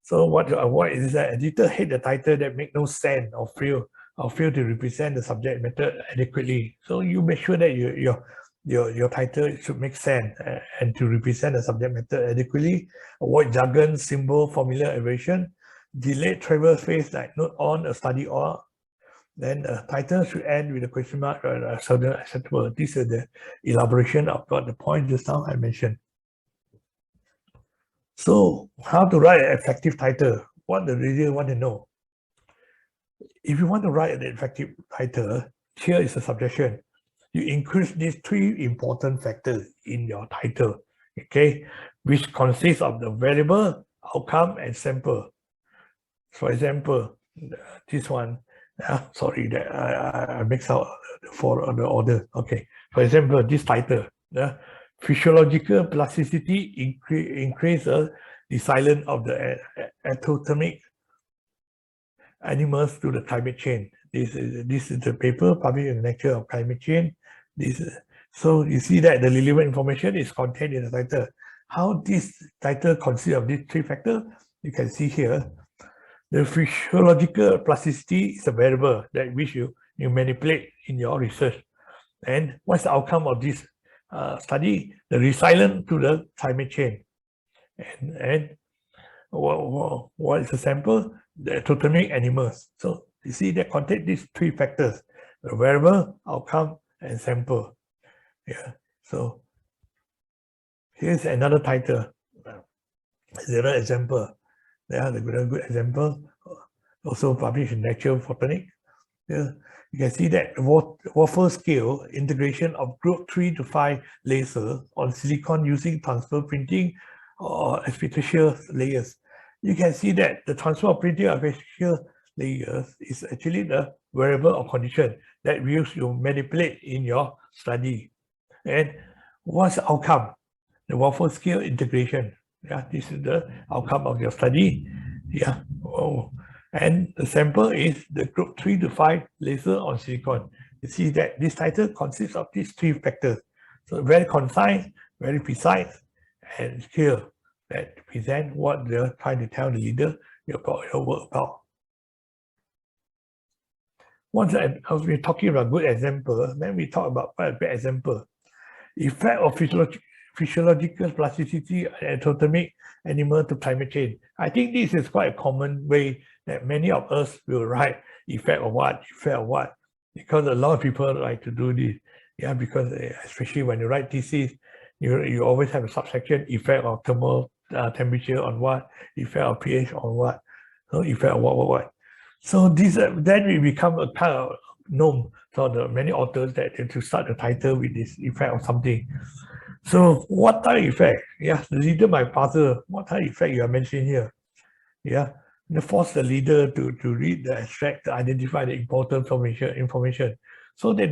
So what to avoid is that editor hate the title that make no sense or fail to represent the subject matter adequately. So you make sure that your title should make sense and to represent the subject matter adequately. Avoid jargon, symbol, formula, abbreviation. Delayed travel phase like note on, a study or. Then the title should end with a question mark or acceptable. This is the elaboration of what the point just now I mentioned. So how to write an effective title? What the reader want to know. If you want to write an effective title, here is a suggestion. You increase these 3 important factors in your title, okay, which consists of the variable, outcome, and sample. For example, this one, sorry, that I mixed out for the order. Okay, for example, this title, physiological plasticity increases the silence of the ectothermic animals to the climate change. This is the paper published in the Nature of Climate Change. So you see that the relevant information is contained in the title. How this title consists of these 3 factors, you can see here. The physiological plasticity is a variable that which you manipulate in your research. And what's the outcome of this study? The resilience to the climate change. And what is the sample? The ectothermic animals. So you see that contain these 3 factors: the variable, outcome, and sample. Yeah. So here's another title. Another example. Yeah, the good example. Also published in Nature Botanic. Yeah. You can see that waffle scale integration of group 3 to 5 laser on silicon using transfer printing or epithelial layers. You can see that the transfer of printing of epithelial layers is actually the variable or condition that you manipulate in your study. And what's the outcome? The waffle scale integration. Yeah, this is the outcome of your study. Yeah. Oh. And the sample is the group 3 to 5 laser on silicon. You see that this title consists of these 3 factors. So very concise, very precise, and clear that present what they're trying to tell the leader about your work about. Once we're talking about good example, then we talk about what a bad example. Effect of physiological plasticity and ectothermic animal to climate change. I think this is quite a common way that many of us will write effect of what, because a lot of people like to do this. Yeah, because especially when you write thesis, you always have a subsection: effect of thermal temperature on what, effect of pH on what, so effect of what. So this then we become a kind of norm for the many authors that to start a title with this effect of something. So what type of effect? Yeah, the reader might puzzle. What type of effect you are mentioning here? Yeah, and force the leader to read the abstract to identify the important information. So they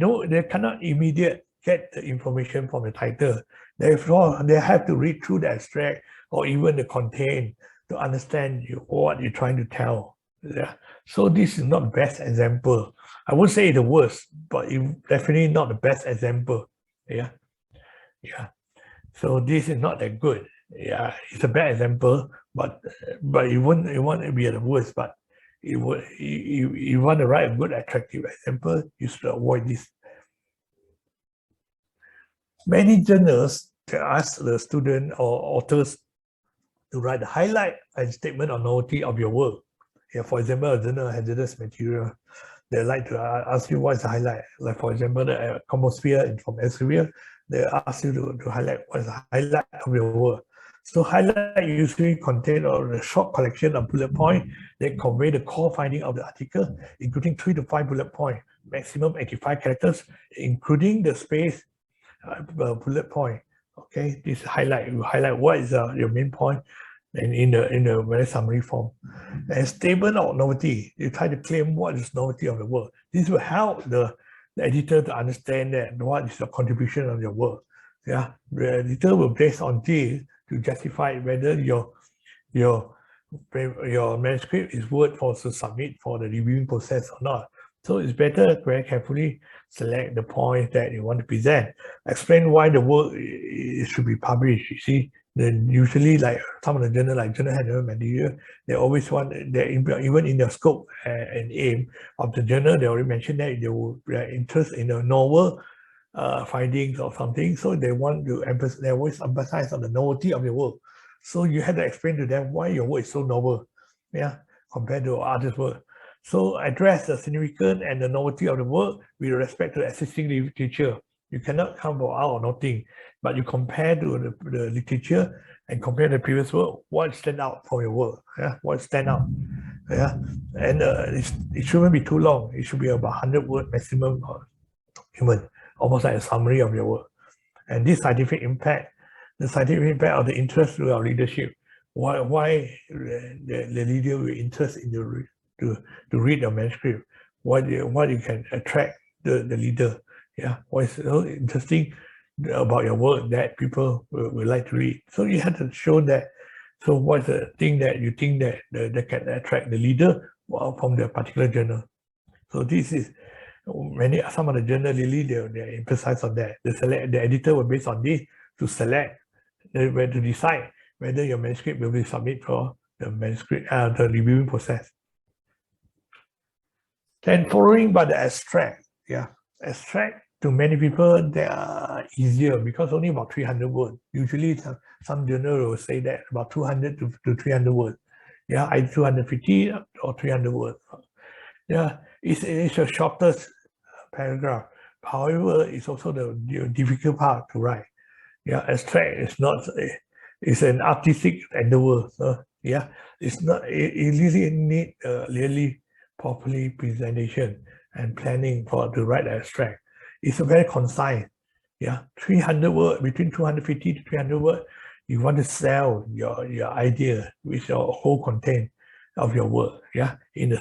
cannot immediately get the information from the title. Therefore, they have to read through the abstract or even the content to understand what you're trying to tell. Yeah. So this is not the best example. I won't say the worst, but definitely not the best example. Yeah. Yeah. So this is not that good. Yeah, it's a bad example, but it won't be the worst. But you want to write a good, attractive example, you should avoid this. Many journals ask the student or authors to write a highlight and statement of novelty of your work. Yeah, for example, a journal hazardous material. They like to ask you what is the highlight. Like for example, the atmosphere from Elsevier, they ask you to highlight what is the highlight of your work. So highlight usually contain a short collection of bullet points that convey the core finding of the article, including 3 to 5 bullet points, maximum 85 characters, including the space bullet point. Okay, this highlight, you highlight what is your main point, and in the very summary form. And statement of novelty, you try to claim what is novelty of the work. This will help the editor to understand that what is the contribution of your work. Yeah, the editor will based on this to justify whether your manuscript is worth for to submit for the reviewing process or not. So it's better very carefully select the points that you want to present. Explain why the work should be published. You see, then usually like some of the journal, like Journal Head Material, they always want, even in their scope and aim of the journal, they already mentioned that they will be interested in the novel findings or something. So they want to emphasize, they always emphasize on the novelty of your work. So you have to explain to them why your work is so novel, yeah, compared to others' work. So address the significance and the novelty of the work with respect to the existing literature. You cannot come out of nothing, but you compare to the literature and compare the previous work, what stand out from your work, yeah, what stand out, yeah, and it shouldn't be too long. It should be about 100 word maximum document, almost like a summary of your work. And this scientific impact, the scientific impact of the interest to our leadership, why the leader will interest in to read your manuscript, what you can attract the leader, yeah, what is so interesting about your work that people will like to read. So you have to show that. So what's the thing that you think that can attract the leader from the particular journal? So this is some of the journal really they emphasize on that. The editor will based on this to select, where to decide whether your manuscript will be submitted for the manuscript, the reviewing process. Then following by the abstract, yeah, abstract to many people they are easier because only about 300 words. Usually some journal will say that about 200 to 300 words. Yeah, either 250 or 300 words. Yeah, it's the shortest paragraph. However, it's also the difficult part to write. Yeah, abstract is not, it's an artistic endeavor. So yeah, it's not, it really need really properly presentation and planning to write abstract. It's a very concise. Yeah, 300 words, between 250 to 300 words. You want to sell your idea with your whole content of your work. Yeah, in a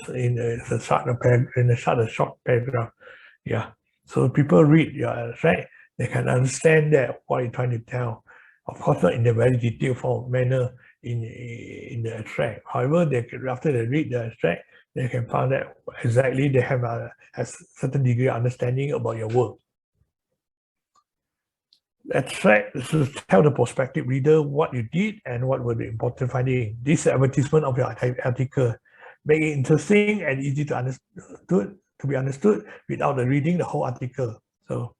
short paragraph. Yeah, so people read your abstract, they can understand that what you're trying to tell. Of course, not in a very detailed form manner in the abstract. However, after they read the abstract, they can find that exactly they have a certain degree of understanding about your work. Abstract is to tell the prospective reader what you did and what were the important findings. This advertisement of your article. Make it interesting and easy to be understood without reading the whole article. So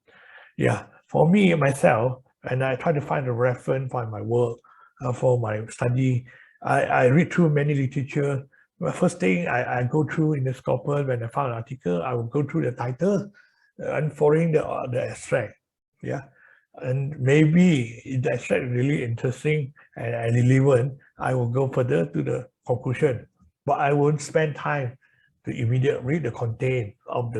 yeah, for me, myself, and I try to find a reference for my work, for my study, I read through many literature. The first thing I go through in the scopus when I found an article, I will go through the title and following the abstract. Yeah, and maybe if the abstract is really interesting and relevant, I will go further to the conclusion. But I won't spend time to immediately read the content of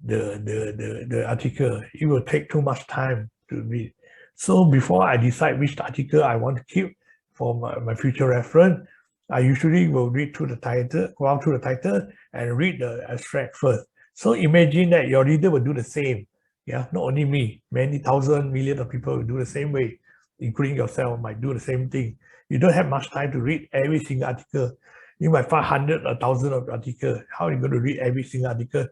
the article. It will take too much time to read. So before I decide which article I want to keep for my future reference, I usually will read through the title, go out through the title and read the abstract first. So imagine that your reader will do the same. Yeah, not only me, many thousand, millions of people will do the same way, including yourself might do the same thing. You don't have much time to read every single article. You might find hundreds or thousands of articles. How are you going to read every single article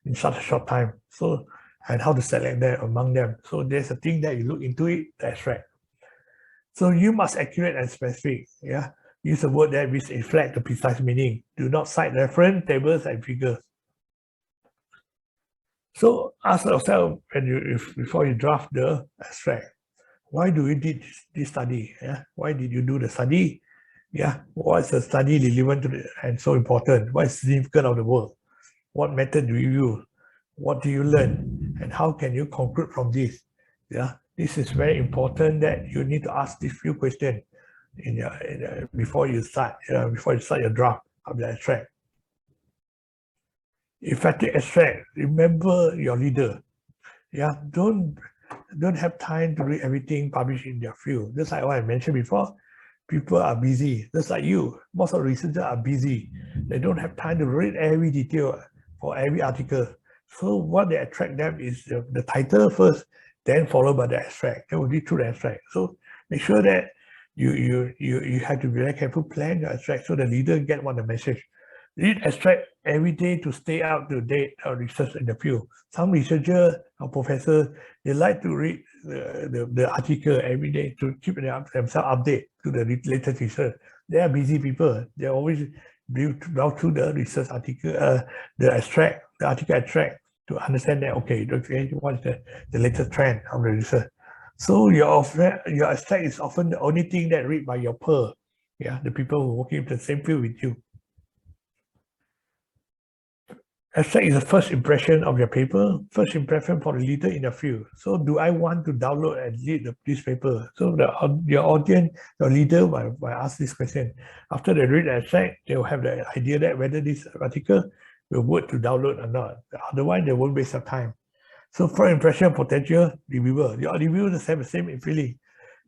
in such a short time? So, and how to select them among them. So there's a thing that you look into it, the abstract. So you must accurate and specific. Yeah, use a word that which reflect the precise meaning. Do not cite reference, tables, and figures. So ask yourself before you draft the abstract, why do you did this study? Yeah, why did you do the study? Yeah, what is the study relevant to and so important? What is significant of the work? What method do you use? What do you learn? And how can you conclude from this? Yeah, this is very important that you need to ask these few questions before you start your draft of the abstract. Effective abstract. Remember your leader. Yeah, don't have time to read everything published in their field. Just like what I mentioned before. People are busy, just like you. Most of the researchers are busy. They don't have time to read every detail for every article. So what they attract them is the title first, then followed by the abstract. They will read through the abstract. So make sure that you have to be very careful, plan your abstract so the reader get what the message. Read abstract every day to stay up to date or research in the field. Some researchers or professors, they like to read the article every day to keep themselves updated to the latest research. They are busy people. They always browse through the research article, the article abstract to understand that, okay, what's the latest trend of the research. So your abstract is often the only thing that read by your peer, the people who are working in the same field with you. Abstract is the first impression of your paper, first impression for the leader in the field. So do I want to download and read this paper? So your audience, your leader will ask this question. After they read the abstract, they will have the idea that whether this article will work to download or not. Otherwise, they won't waste their time. So first impression, potential reviewer. Your reviewers have the same feeling.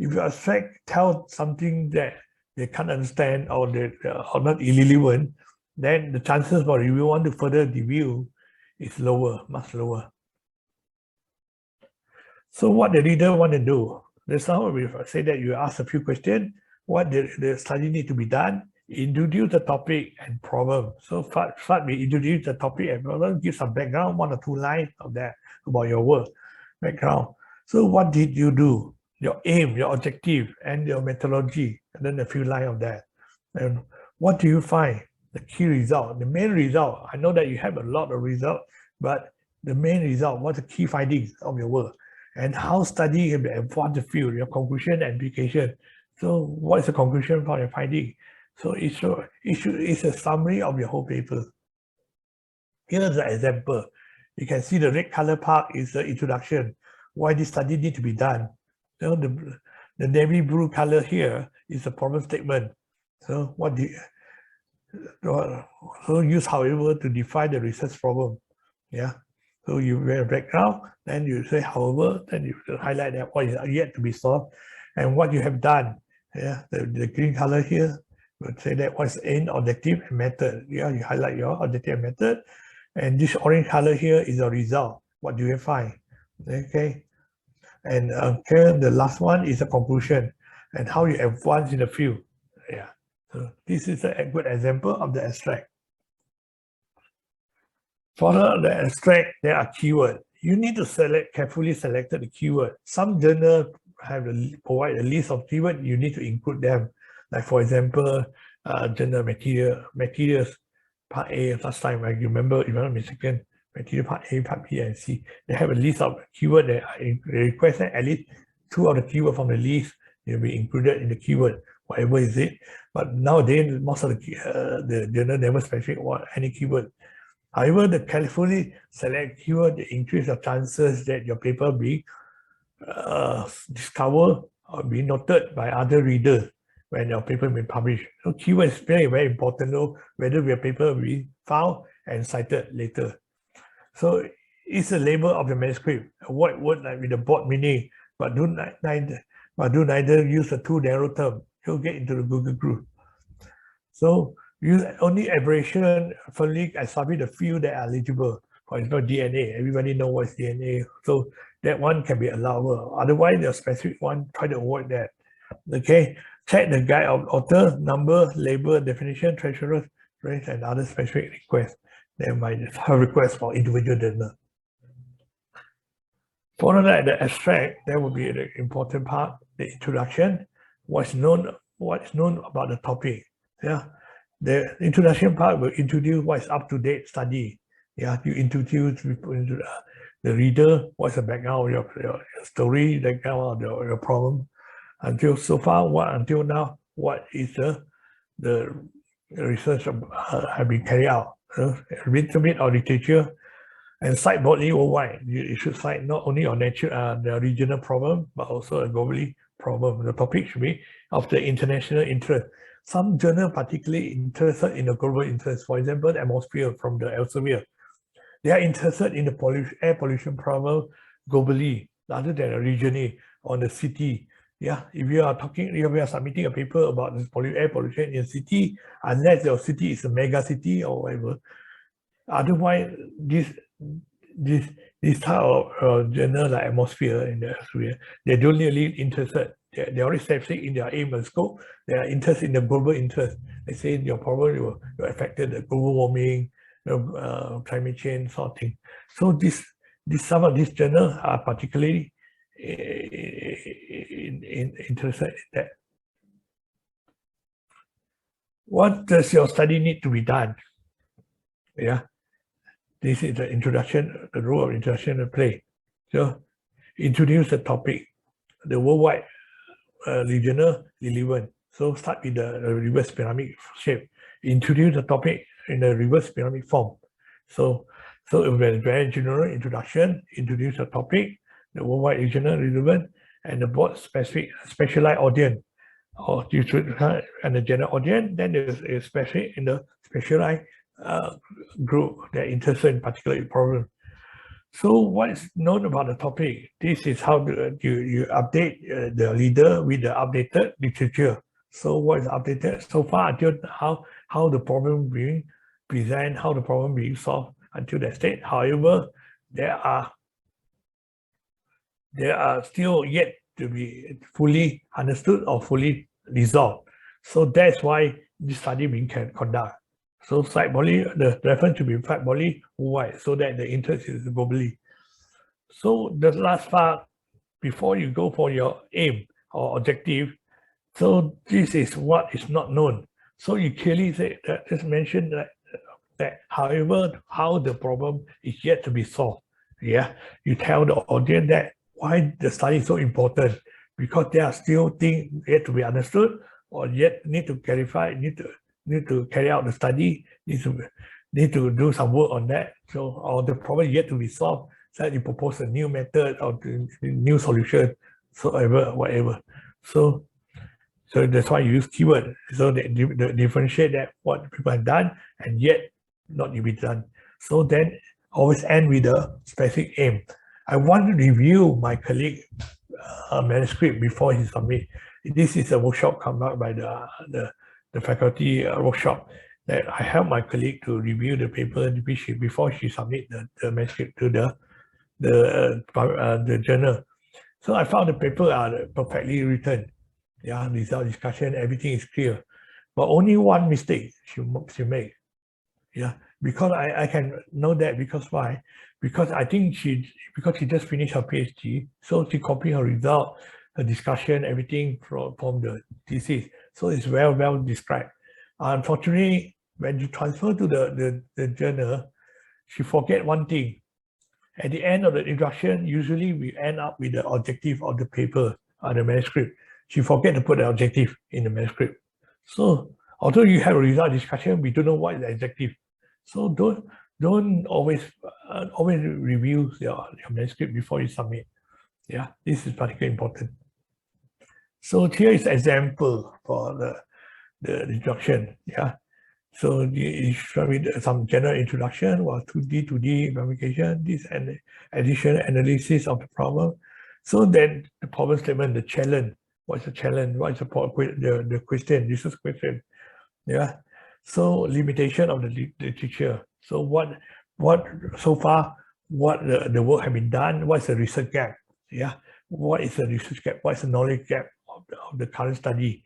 If your abstract tells something that they can't understand or they are not irrelevant, then the chances for reviewer want to further review is lower, much lower. So what the reader want to do? That's how we say that you ask a few questions. What the study need to be done? Introduce the topic and problem. So first we introduce the topic and problem, give some background, 1 or 2 lines of that about your work, background. So what did you do? Your aim, your objective, and your methodology, and then a few lines of that. And what do you find? The key result, the main result. I know that you have a lot of results, but the main result, what's the key findings of your work? And how study can advance the field, your conclusion and application. So what is the conclusion for your finding? So it's a summary of your whole paper. Here's an example. You can see the red color part is the introduction, why this study need to be done. So the navy blue color here is the problem statement. So so use however to define the research problem. So you have a background, then you say however, then you highlight that what is yet to be solved and what you have done. The green color here would say that what's aim, objective, and method. You highlight your objective and method. And this orange color here is the result. What do you find? Okay. And the last one is the conclusion and how you advance in the field. So this is a good example of the abstract. For the abstract, there are keywords. You need to carefully select the keyword. Some journals provide a list of keywords. You need to include them. Like for example, journal materials, part A. Last time I remember, if I'm not mistaken, material part A, part B, and C. They have a list of keywords that they request that at least 2 of the keywords from the list will be included in the keyword, whatever is it. But nowadays, most of the journal never specify any keyword. However, the carefully select keyword increase the chances that your paper be discovered or be noted by other readers when your paper will be published. So keyword is very, very important though, whether your paper will be found and cited later. So it's a label of the manuscript. Avoid word like with a broad meaning, but do neither use a too narrow term. You'll get into the Google group. So use only abbreviation, firmly establish the field that are eligible. For example, DNA. Everybody knows what's DNA. So that one can be allowable. Otherwise, the specific one, try to avoid that. Okay. Check the guide of author, number, label, definition, treasurer, range, and other specific requests. They might have requests for individual journal. Following that, the abstract, that will be the important part, the introduction, what's known about the topic. The introduction part will introduce what is up-to-date study. You introduce people into the reader, what's the background of your story, the background of your problem. Until now, what is the research have been carried out. Intermediate or literature, and cite broadly worldwide. You should cite not only on the regional problem, but also a globally problem. The topic should be of the international interest. Some journals particularly interested in the global interest. For example, the atmosphere from the Elsevier. They are interested in the air pollution problem globally, rather than regionally on the city. If you are submitting a paper about this air pollution in a city, unless your city is a mega city or whatever, otherwise this type of journal like atmosphere in the atmosphere, they don't really interested they already specific in their aim and scope. They are interested in the global interest. They say your problem will affected the global warming, climate change sort of thing. So some of these journals are particularly interested in that. What does your study need to be done? Yeah, this is the introduction, the role of introduction to play. So introduce the topic, the worldwide regional relevant. So start with the reverse pyramid shape. Introduce the topic in the reverse pyramid form. So it will be a very general introduction, introduce the topic, the worldwide regional relevant, and the broad specific specialized audience. Or you should and the general audience, then there's a specific in the specialized group that interested in particular problem. So what is known about the topic? This is how you update the leader with the updated literature. So what is updated so far until how the problem being presented, how the problem being solved until that state. However, there are still yet to be fully understood or fully resolved. So that's why this study being conducted. So site body, the reference to be site body worldwide, so that the interest is globally. So the last part, before you go for your aim or objective, so this is what is not known. So you clearly say that just mentioned that however, how the problem is yet to be solved. Yeah, you tell the audience that why the study is so important, because there are still things yet to be understood or yet need to clarify, need to carry out the study, need to do some work on that. So or the problem yet to be solved, so you propose a new method or new solution, so whatever. So that's why you use keyword. So they differentiate that what people have done and yet not to be done. So then always end with a specific aim. I want to review my colleague manuscript before he submit. This is a workshop come out by the faculty workshop that I help my colleague to review the paper before she submit the manuscript to the journal. So I found the paper are perfectly written. Yeah, result discussion, everything is clear. But only one mistake she made. Yeah, because I can know that because why? Because I think she just finished her PhD, so she copied her result, her discussion, everything from the thesis. So it's well described. Unfortunately, when you transfer to the journal, she forget one thing. At the end of the introduction, usually we end up with the objective of the paper or the manuscript. She forget to put the objective in the manuscript. So although you have a result discussion, we don't know what is the objective. So don't always review your manuscript before you submit. Yeah, this is particularly important. So here is an example for the introduction. Yeah, so you start with some general introduction, or 2D to D verification, this and additional analysis of the problem. So then the problem statement, the challenge. What's the challenge? What is the question? This is question. Yeah. So limitation of the literature. So what so far what the work have been done? What's the research gap? Yeah. What is the research gap? What's the knowledge gap of the current study?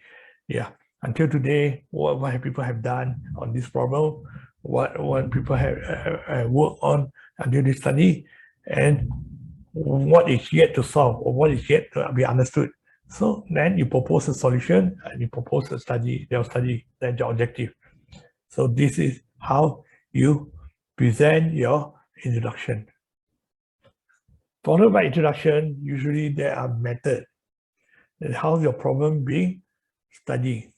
Yeah. Until today, what have people have done on this problem? What people have worked on until this study, and what is yet to solve or what is yet to be understood. So then you propose a solution and you propose a study, then your objective. So this is how you present your introduction. Followed by introduction, usually there are methods. And how your problem being studied.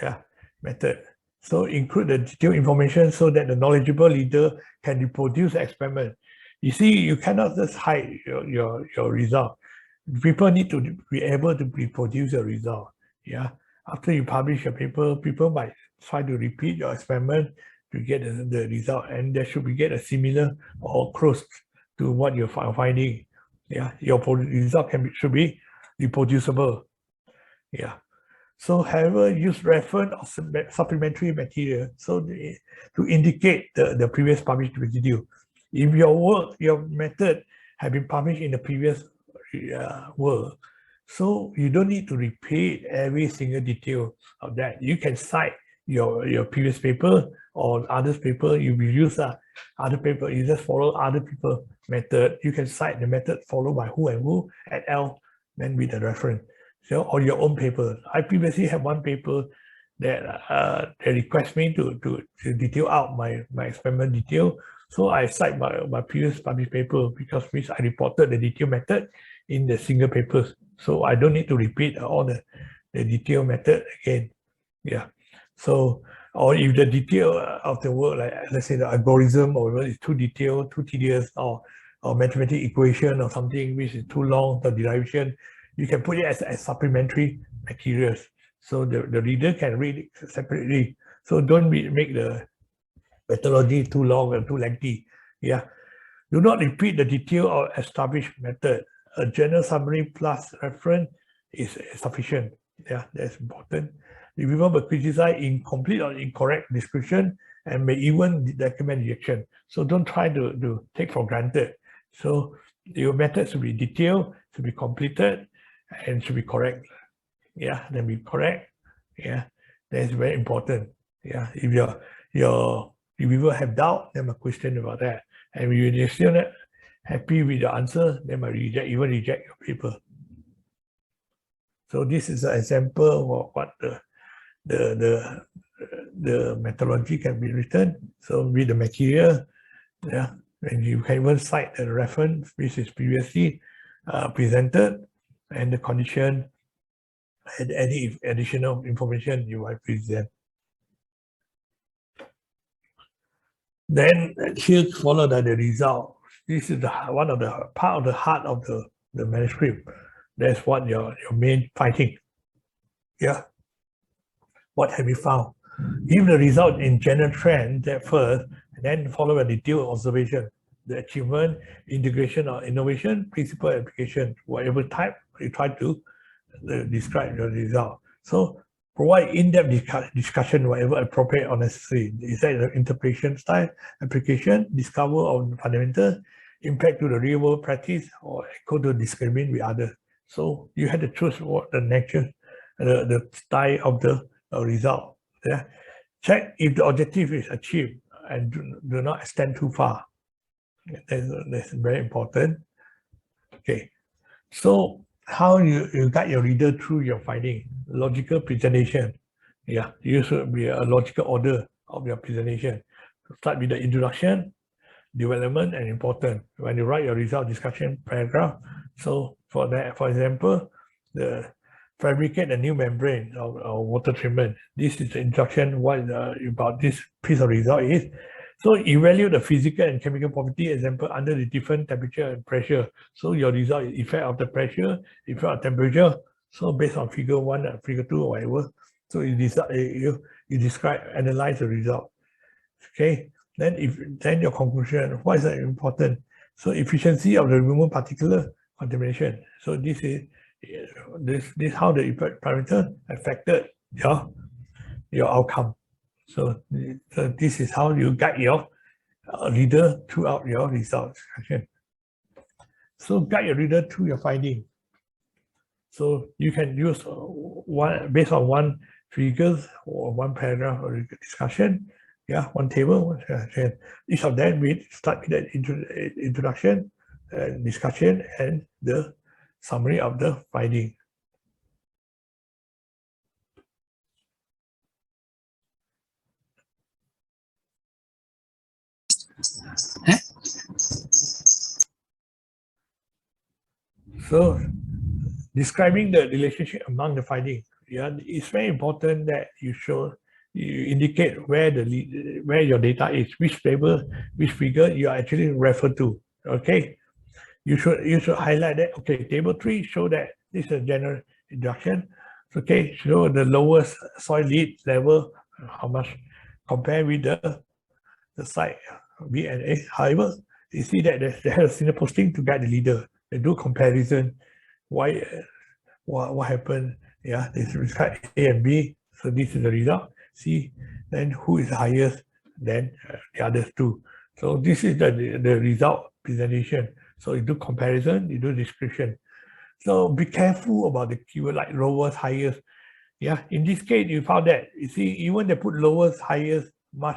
Yeah, method. So include the detailed information so that the knowledgeable leader can reproduce the experiment. You see, you cannot just hide your result. People need to be able to reproduce the result. Yeah. After you publish a paper, people might try to repeat your experiment to get the result, and they should get a similar or close to what you're finding. Yeah. Your result should be reproducible. Yeah. So however, use reference or supplementary material so to indicate the previous published residue. If your work, your method have been published in the previous work, So you don't need to repeat every single detail of that. You can cite your previous paper or others paper you will use other paper. You just follow other people method. You can cite the method followed by who and who at L, then with the reference. So or your own paper. I previously had one paper that they request me to detail out my experiment detail. So I cite my previous published paper because which I reported the detail method in the single papers. So I don't need to repeat all the detail method again. Yeah. So, or if the detail of the work, like let's say the algorithm or whether it's too detailed, too tedious, or mathematical equation or something which is too long, the derivation, you can put it as supplementary materials. So the reader can read it separately. So don't make the methodology too long and too lengthy. Yeah. Do not repeat the detail or established method. A general summary plus reference is sufficient. Yeah, that's important. The reviewer will criticize incomplete or incorrect description and may even recommend rejection. So don't try to take for granted. So your method should be detailed, should be completed, and should be correct. Yeah, then be correct. Yeah, that's very important. Yeah, if your reviewer have doubt, then a question about that. And if you're still not happy with the answer, then might reject your paper. So this is an example of what the methodology can be written. So with the material, yeah, and you can even cite the reference which is previously presented and the condition and any additional information you might present. Then here followed by the result. This is one of the part of the heart of the manuscript. That's what your main finding. Yeah. What have you found? Give the result in general trend at first, and then follow a detailed observation. The achievement, integration or innovation, principal application, whatever type you try to describe your result. So provide in-depth discussion, whatever appropriate or necessary. Is that the interpretation style, application, discover of fundamental, impact to the real world practice, or echo to discriminate with others. So you had to choose what the nature, the style of the result. Yeah. Check if the objective is achieved and do not extend too far. That's very important. Okay. So how you guide your reader through your finding? Logical presentation. Yeah, you should be a logical order of your presentation. Start with the introduction, development, and important. When you write your result discussion paragraph, so for that, for example, the fabricate a new membrane or water treatment. This is the introduction, what about this piece of result is. So evaluate the physical and chemical property, example, under the different temperature and pressure. So your result is effect of the pressure, effect of temperature. So based on figure 1 and figure 2 or whatever. So you describe, analyze the result. Okay. Then your conclusion, what is important? So efficiency of the removal particular contamination. So this is how the parameter affected your outcome. So this is how you guide your reader throughout your result discussion. So guide your reader through your finding. So you can use based on one figures or one paragraph or discussion. Yeah, one table, one discussion. Each of them we start with the introduction, discussion, and the summary of the finding. So, describing the relationship among the findings, yeah, it's very important that you indicate where your data is, which table, which figure you are actually refer to. Okay, you should highlight that. Okay, table 3 show that this is a general introduction. Okay, show the lowest soil lead level, how much compared with the site B and A. However, you see that they have a single posting to guide the leader. They do comparison. Why? What happened? Yeah, they describe A and B. So this is the result. See, then who is the highest? Then the others two. So this is the result presentation. So you do comparison, you do description. So be careful about the keyword like lowest, highest. Yeah, in this case, you found that, you see, even they put lowest, highest, much,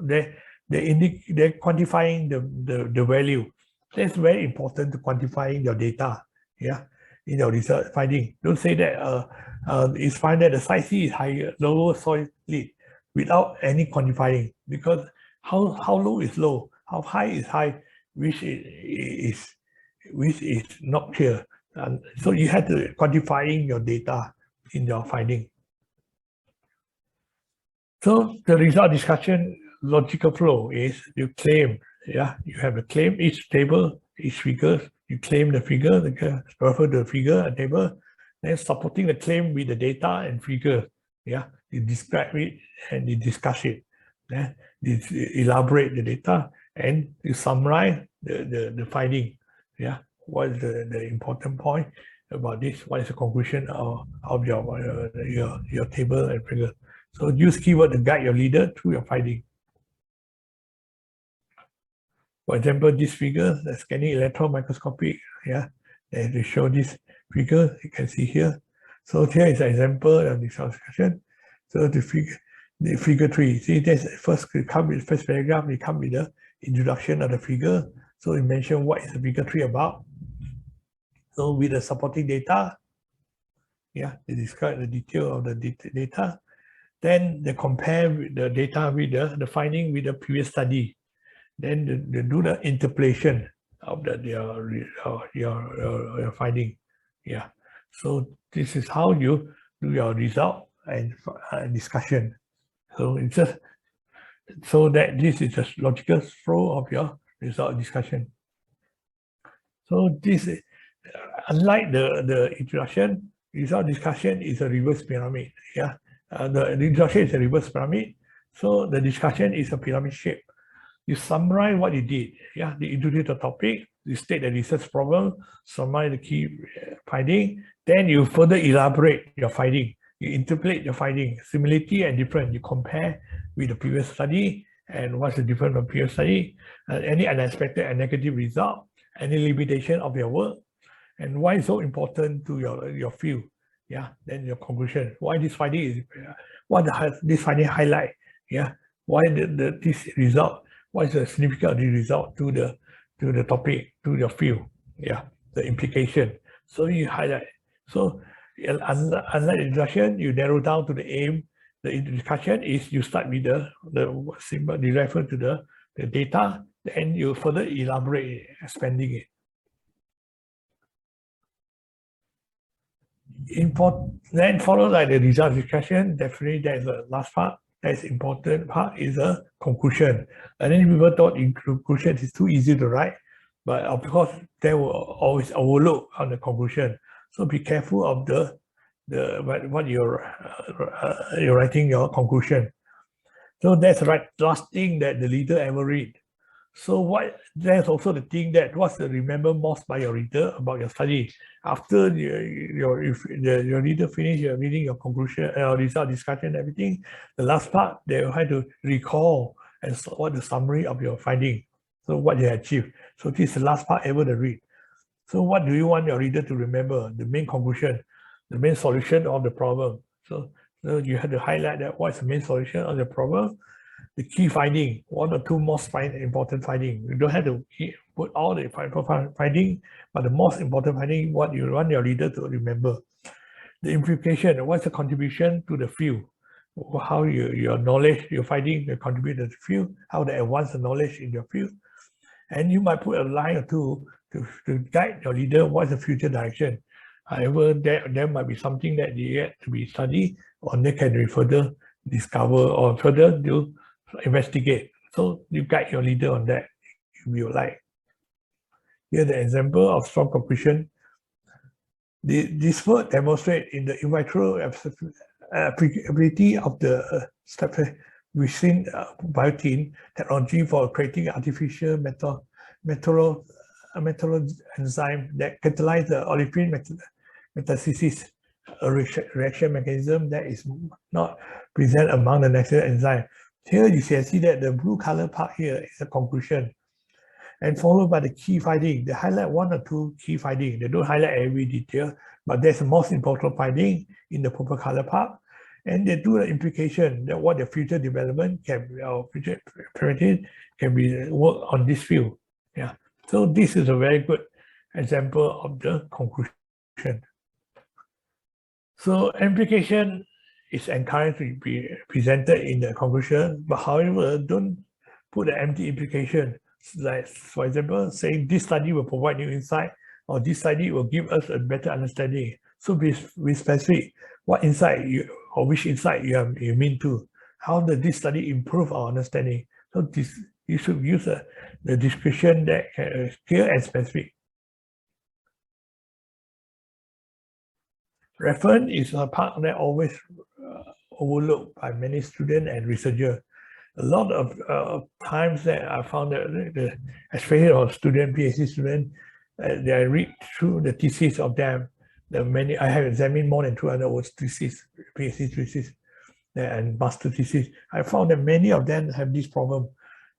they're quantifying the value. That's very important to quantifying your data, yeah, in your research finding. Don't say that it's fine that the site C is higher, lower soil lead without any quantifying, because how low is low, how high is high, which is not clear. So you have to quantifying your data in your finding. So the result discussion logical flow is you claim, yeah, you have a claim, each table, each figure, you claim the figure, refer to the figure, a table, then supporting the claim with the data and figure, yeah, you describe it and you discuss it, yeah, you elaborate the data and you summarize the finding, yeah, what is the important point about this, what is the conclusion of your table and figure. So use keyword to guide your leader through your finding. For example, this figure, the scanning electron microscopic, yeah, and to show this figure, you can see here. So here is an example of this discussion. So the figure 3, see, there's first come with first paragraph, we come with the introduction of the figure. So we mention what is the figure 3 about. So with the supporting data, yeah, they describe the detail of the data. Then they compare the data with the finding with the previous study. Then they do the interpolation of your finding. Yeah. So this is how you do your result and discussion. So it's just so that this is a logical flow of your result discussion. So this, unlike the introduction, result discussion is a reverse pyramid. Yeah. The introduction is a reverse pyramid, so the discussion is a pyramid shape. You summarize what you did, yeah, you introduce the topic, you state the research problem, summarize the key finding, then you further elaborate your finding, you interpolate your finding, similarity and difference, you compare with the previous study, and what's the difference from previous study, any unexpected and negative result, any limitation of your work, and why it's so important to your field. Yeah, then your conclusion. Why this finding is, what this finding highlight? Yeah, why this result? What is the significance of the result to the topic, to your field? Yeah, the implication. So you highlight. So unlike introduction, you narrow down to the aim. The discussion is you start with the symbol, you refer to the data, then you further elaborate, expanding it. Then followed by the result discussion, definitely there's the last part, that's important part is a conclusion. And then people thought in conclusion is too easy to write, but of course they will always overlook on the conclusion. So be careful of what you're writing your conclusion. So that's the last thing that the leader ever read. So there's also the thing that what's the remember most by your reader about your study. After your reader finish reading your conclusion, result discussion, everything, the last part they will have to recall and what the summary of your finding. So what you achieved. So this is the last part ever to read. So what do you want your reader to remember? The main conclusion, the main solution of the problem. So you have to highlight that what's the main solution of the problem. The key finding, one or two most important finding. You don't have to put all the finding, but the most important finding, what you want your reader to remember. The implication, what's the contribution to the field? How your knowledge, your finding, will contribute to the field, how they advance the knowledge in your field. And you might put a line or two to guide your leader what's the future direction. However, there might be something that yet to be studied, or they can further discover or further do investigate. So you guide your leader on that if you like. Here's the example of strong conclusion. This work demonstrates in the in vitro applicability of the within biotin technology for creating artificial metal enzyme that catalyze the olefin metathesis, a reaction mechanism that is not present among the natural enzyme. Here you can see that the blue color part here is a conclusion. and followed by the key finding. They highlight one or two key findings. They don't highlight every detail, but there's the most important finding in the purple color part. And they do the implication that what the future development can be, or future imperative can be work on this field. Yeah. So this is a very good example of the conclusion. So implication is encouraged to be presented in the conclusion, but however, don't put an empty implication. Like, for example, saying this study will provide new insight, or this study will give us a better understanding. So be specific what insight or which insight you mean to. How does this study improve our understanding? So this, you should use the description that is clear and specific. Reference is a part that always overlooked by many students and researchers. A lot of times that I found that, especially of student, PhD student, they read through the thesis of them. I have examined more than 200 words thesis, PhD thesis, and master thesis. I found that many of them have this problem.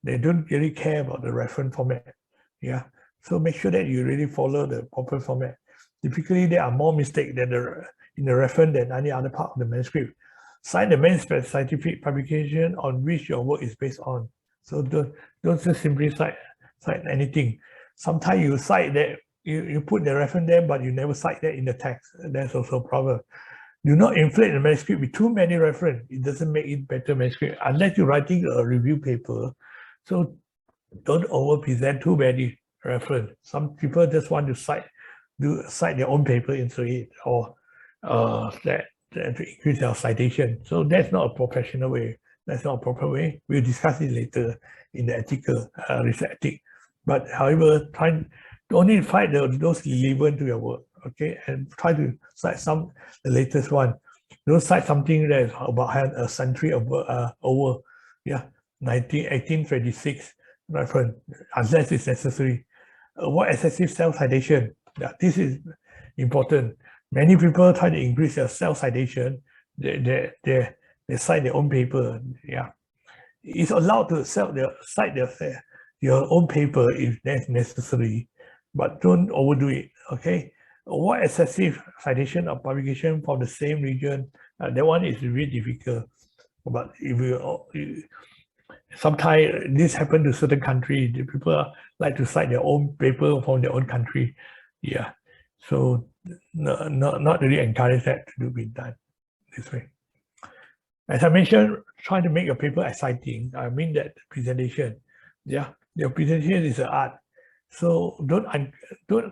They don't really care about the reference format. Yeah, so make sure that you really follow the proper format. Typically, there are more mistakes in the reference than any other part of the manuscript. Cite the main scientific publication on which your work is based on. So don't just simply cite anything. Sometimes you cite that, you put the reference there, but you never cite that in the text. That's also a problem. Do not inflate the manuscript with too many references. It doesn't make it better manuscript unless you're writing a review paper. So don't over-present too many references. Some people just want to cite their own paper into it, or to increase their citation. So that's not a professional way. That's not a proper way. We'll discuss it later in the ethical research ethic. But however, try to only find those relevant to your work, okay? And try to cite the latest one. Don't cite something that is about a century over, yeah, 1826 reference, unless it's necessary. Avoid excessive self-citation. Yeah, this is important. Many people try to increase their self-citation. They cite their own paper. Yeah, it's allowed to cite your own paper if that's necessary, but don't overdo it. Okay, avoid excessive citation or publication from the same region. That one is really difficult. But if you sometimes this happens to certain countries, the people like to cite their own paper from their own country. Yeah, so not really encourage that to be done this way. As I mentioned, try to make your paper exciting. I mean that presentation. Yeah, your presentation is an art. So don't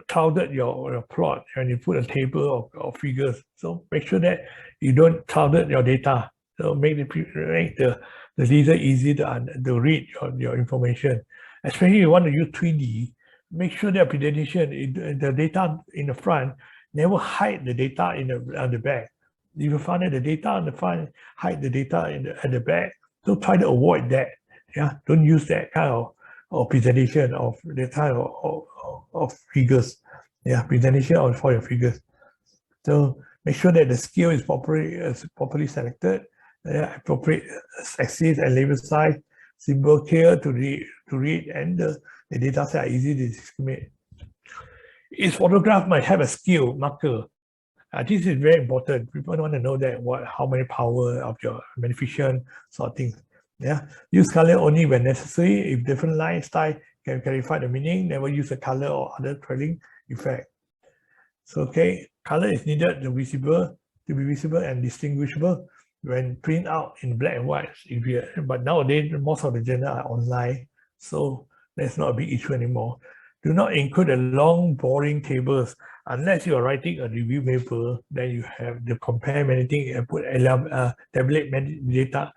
crowd your plot when you put a table of figures. So make sure that you don't crowd your data. So make the reader easy to read your information. Especially if you want to use 3D, make sure that presentation, the data in the front, never hide the data on the back. If you find that the data on the front hide the data at the back, so try to avoid that. Yeah, don't use that kind of presentation of the kind of figures. Yeah, presentation for your figures. So make sure that the scale is properly selected, appropriate axis and label size, symbol clear to read, and the data set are easy to discriminate. Each photograph might have a scale marker. This is very important. People want to know that how many power of your magnification sort of things. Yeah, use color only when necessary. If different line style can clarify the meaning, never use a color or other trailing effect. So okay, color is needed to be visible and distinguishable when print out in black and white. But nowadays most of the journals are online, so that's not a big issue anymore. Do not include the long, boring tables unless you are writing a review paper. Then you have to compare many things and put tabulate data,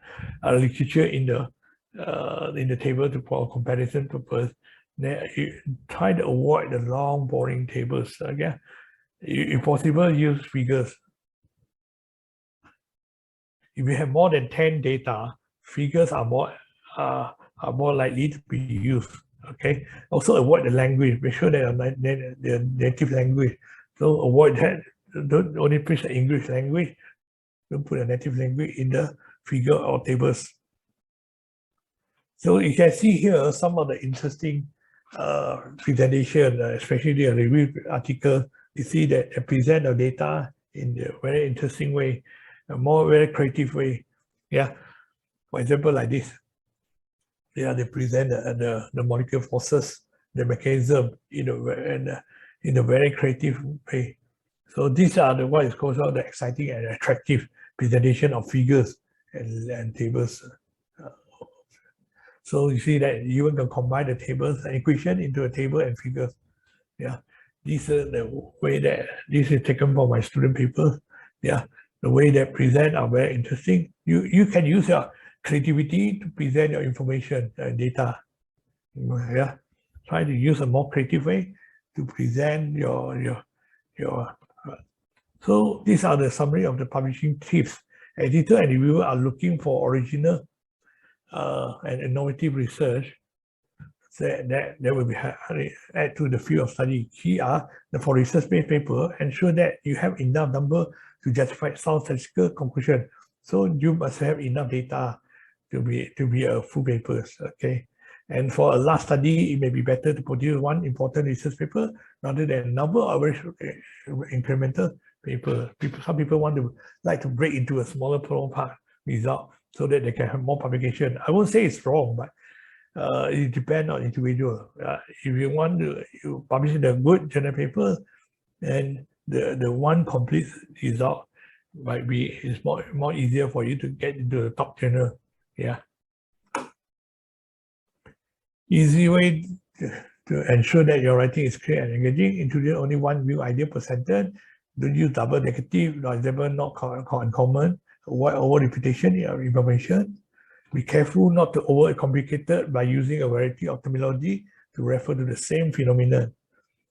literature in the table for comparison purpose. Then you try to avoid the long, boring tables. Okay, if possible, use figures. If you have more than 10 data, figures are more likely to be used. Okay. Also avoid the language. Make sure they are their native language. So avoid that. Don't only preach the English language. Don't put a native language in the figure or tables. So you can see here some of the interesting presentation, especially a review article, you see that they present the data in a very interesting way, a very creative way. Yeah, for example, like this. Yeah, they present the molecular forces, the mechanism in a very creative way. So these are what is called the exciting and attractive presentation of figures and tables. So you see that you can combine the tables and equation into a table and figures. Yeah, this is the way that this is taken from my student papers. Yeah, the way they present are very interesting. You can use your creativity to present your information and data. Yeah, try to use a more creative way to present your. So these are the summary of the publishing tips. Editor and reviewer are looking for original and innovative research that will be add to the field of study. Key are for research-based paper, ensure that you have enough number to justify sound statistical conclusion. So you must have enough data to be a full papers. Okay, and for a large study, it may be better to produce one important research paper rather than a number of incremental paper. Some people like to break into a smaller part result so that they can have more publication. I won't say it's wrong, but it depends on individual. If you want to publish a good journal paper, then the one complete result might be is more easier for you to get into the top journal. Yeah. Easy way to ensure that your writing is clear and engaging. Introduce only one view idea per sentence. Don't use double negative, for example, not uncommon. Avoid over repetition of information. Be careful not to overcomplicate it by using a variety of terminology to refer to the same phenomenon.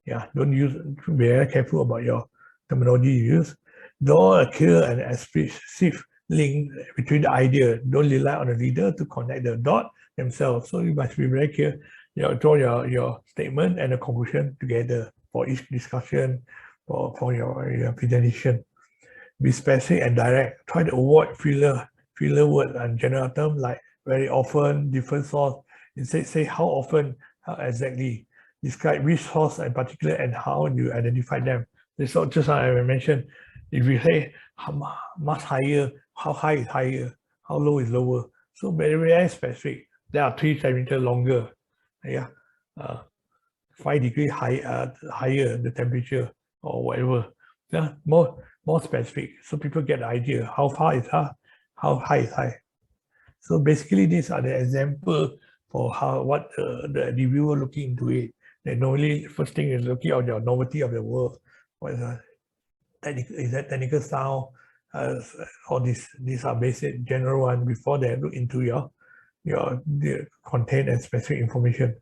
Yeah, be very careful about your terminology you use. Draw a clear and explicit link between the idea. Don't rely on the reader to connect the dot themselves. So you must be very clear. Draw your statement and the conclusion together for each discussion, for your presentation. Be specific and direct. Try to avoid filler word and general term like very often, different source. Instead, say how often, how exactly. Describe which source in particular and how you identify them. This is just like I mentioned. If you say much higher, how high is higher, how low is lower. So very specific. There are 3 centimeters longer. Yeah, 5 degrees higher the temperature or whatever. Yeah, more specific, so people get the idea how far is how high is high. So basically, these are the example for what the reviewer looking into it. They normally first thing is looking at the novelty of the work. What is that technical style? All these are basic general one before they look into the content and specific information.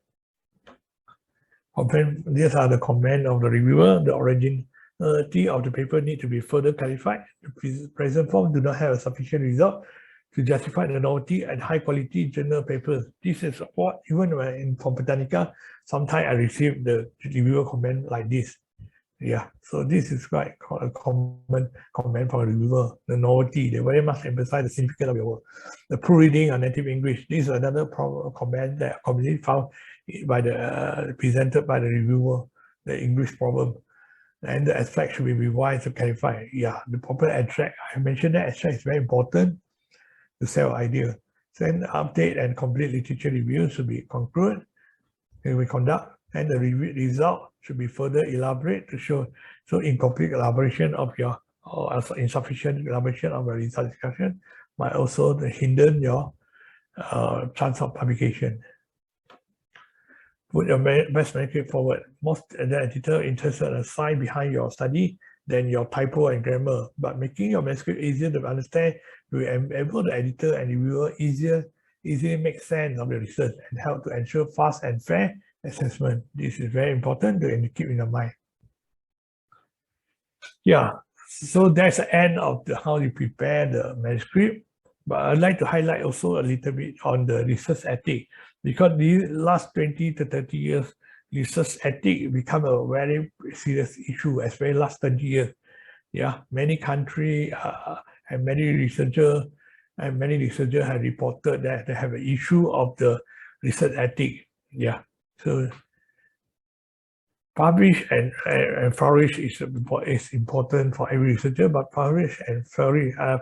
These are the comment of the reviewer. The originality of the paper need to be further clarified. The present form do not have a sufficient result to justify the novelty and high quality journal papers. This is what, even when from Pertanika, sometimes I receive the reviewer comment like this. Yeah, so this is quite a common comment from a reviewer. The novelty, they very much emphasize the significance of your work. The proofreading and native English, this is another comment that commonly found by presented by the reviewer, the English problem. And the abstract should be revised to clarify. Yeah, the proper abstract, I mentioned that abstract is very important to sell idea. Then update and complete literature review should be concurrent and we conduct, and the result should be further elaborate to show. So incomplete elaboration of your, or also insufficient elaboration of your result discussion might also hinder your chance of publication. Put your best manuscript forward. Most the editor interested in a sign behind your study than your typo and grammar, but making your manuscript easier to understand will enable the editor and reviewer easily make sense of the research and help to ensure fast and fair assessment. This is very important to keep in your mind. Yeah, so that's the end of how you prepare the manuscript. But I'd like to highlight also a little bit on the research ethic, because the last 20 to 30 years, research ethic become a very serious issue, especially last 30 years. Yeah, many countries and many researchers have reported that they have an issue of the research ethic. Yeah, so Publish and flourish is important for every researcher, but publish and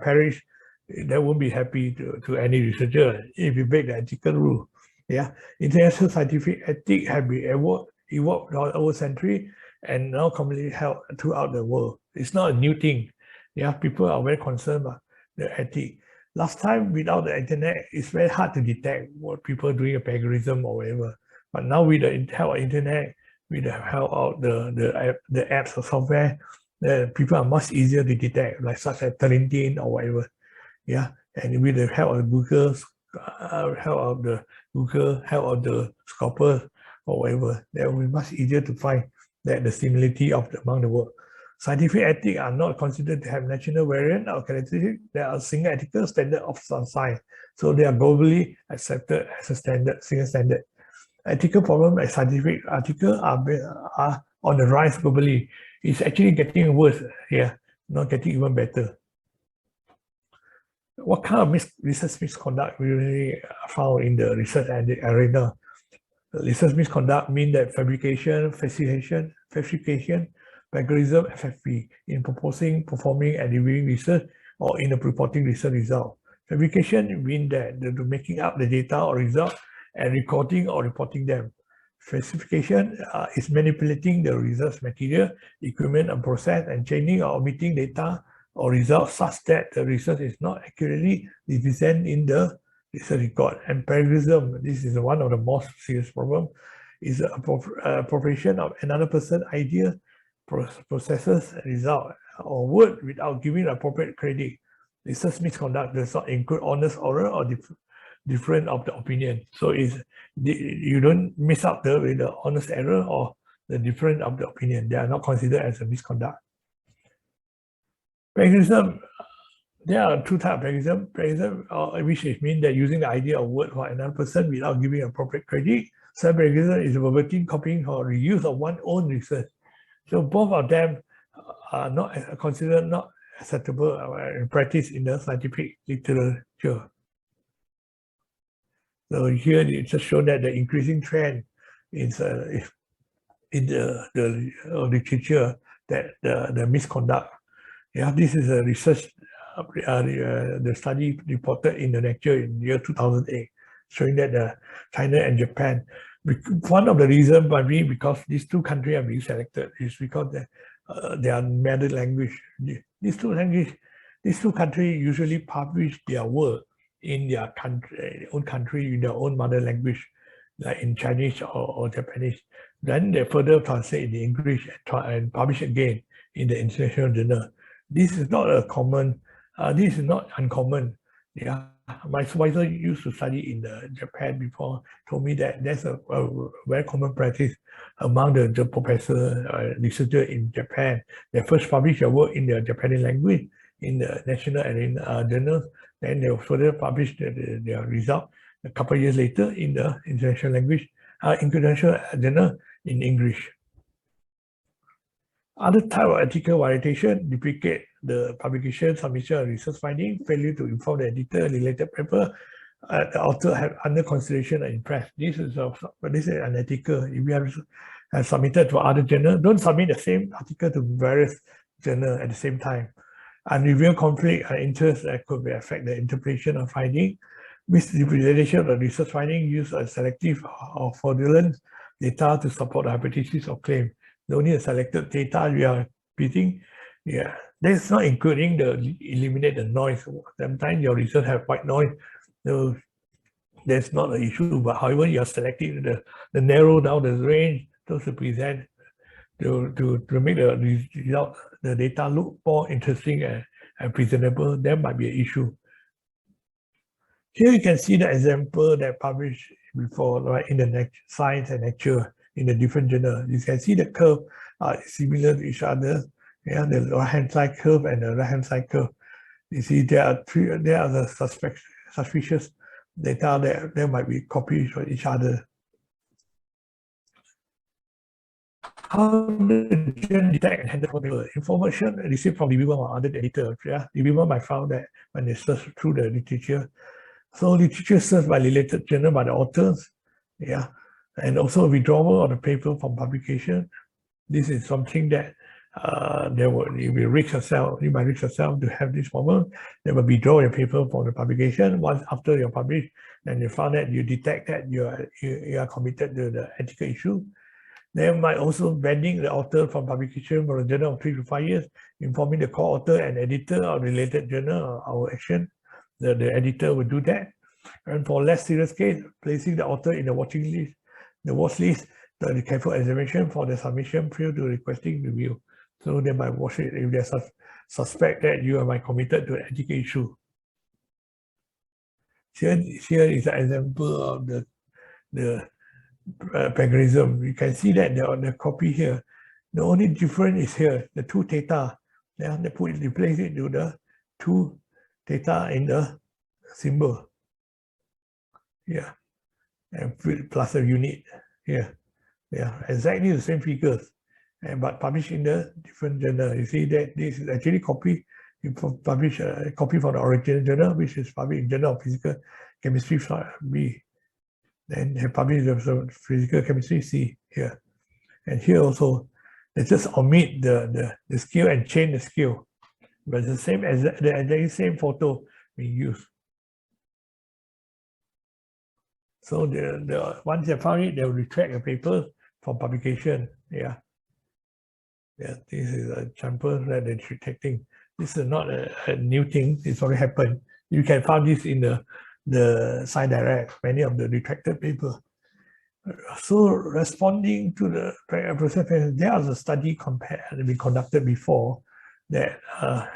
perish, they won't be happy to any researcher if you break the ethical rule. Yeah, international scientific ethics have been evolved over centuries and now commonly held throughout the world. It's not a new thing. Yeah, people are very concerned about the ethics. Last time, without the internet, it's very hard to detect what people are doing a plagiarism or whatever. But now with the help of internet, with the help of the apps or software, the people are much easier to detect, like such as Talentin or whatever. Yeah, and with the help of Google, help of the scopers or whatever, that will be much easier to find that the similarity among the work. Scientific ethics are not considered to have national variant or characteristic. They are single ethical standard of science, so they are globally accepted as a single standard. Ethical problems like scientific articles are on the rise globally. It's actually getting worse here, not getting even better. What kind of research misconduct we really found in the research arena? Research misconduct mean that fabrication, falsification, plagiarism, FFP in proposing, performing, and reviewing research or in reporting research result. Fabrication means that the making up the data or result and recording or reporting them. Falsification is manipulating the research material, equipment, and process, and changing or omitting data or results such that the research is not accurately represented in the research record. And plagiarism, this is one of the most serious problems, is a appropriation of another person's idea, processes, result, or word without giving appropriate credit. Research misconduct does not include honest oral or different of the opinion. So you don't miss out with the honest error or the different of the opinion. They are not considered as a misconduct. Plagiarism, there are two types of plagiarism. Plagiarism, which means that using the idea or word for another person without giving appropriate credit. Self-plagiarism is verbatim copying or reuse of one's own research. So both of them are not considered not acceptable in practice in the scientific literature. So here it just shows that the increasing trend is in the literature that the misconduct. Yeah, this is a research, the study reported in the lecture in the year 2008, showing that China and Japan, one of the reasons probably because these two countries are being selected is because their mother language. These two countries usually publish their work in their own country, in their own mother language, like in Chinese or Japanese. Then they further translate in English and publish again in the international journal. This is not this is not uncommon. Yeah, my supervisor used to study in Japan before, told me that there's a very common practice among the professor researcher in Japan. They first publish their work in the Japanese language in the national journals, then they will further publish their result a couple of years later in the international language, international journal in English. Other type of ethical violation: duplicate the publication, submission, of research finding, failure to inform the editor, related paper, the author have under consideration and in press. This is unethical. If you have submitted to other journals, don't submit the same article to various journals at the same time. Unrevealed conflict and interest that could affect the interpretation of finding. Misrepresentation of the research finding, use of selective or fraudulent data to support the hypothesis or claim. Only the selected data we are repeating. Yeah, that's not including eliminate the noise. Sometimes your research have white noise, so that's not an issue. But however, you are selecting the narrow down the range to present to make the result, the data look more interesting and presentable. That might be an issue. Here you can see the example that published before, right, in the Science and Nature in the different journal. You can see the curve are similar to each other. Yeah, the right-hand side curve and the right-hand side curve. You see there are the suspicious data that there might be copies from each other. How the journal detect and handle information received from reviewer or other editor? Yeah, reviewer might find that when they search through the literature. So literature searched by related journal by the authors. Yeah. And also withdrawal of the paper from publication. This is something that you might risk yourself to have this problem. They will withdraw your paper from the publication. Once after you're published and you found that you detect that you are committed to the ethical issue, they might also banning the author from publication for a journal of 3 to 5 years, informing the co-author and editor of related journal our action. The editor will do that. And for less serious case, placing the author in the watch list, the careful examination for the submission prior to requesting review. So they might watch it if they suspect that you are committed to an ethical issue. Here is an example of the plagiarism. You can see that the copy here. The only difference is here, the 2 theta. Yeah, they replace it to the 2 theta in the symbol. Yeah, and plus a unit here. Yeah, exactly the same figures, but published in the different journal. You see that this is actually copy. You publish a copy from the original journal, which is published in Journal of Physical Chemistry B. Then have published the Physical Chemistry C here, and here also they just omit the scale and change the scale, but the same as the exact same photo being used. So once they found it, they will retract the paper from publication. Yeah, this is a example that they're detecting. This is not a new thing. It's already happened. You can find this in the Science Direct, many of the retracted paper. So responding to the process, there was a study we conducted before that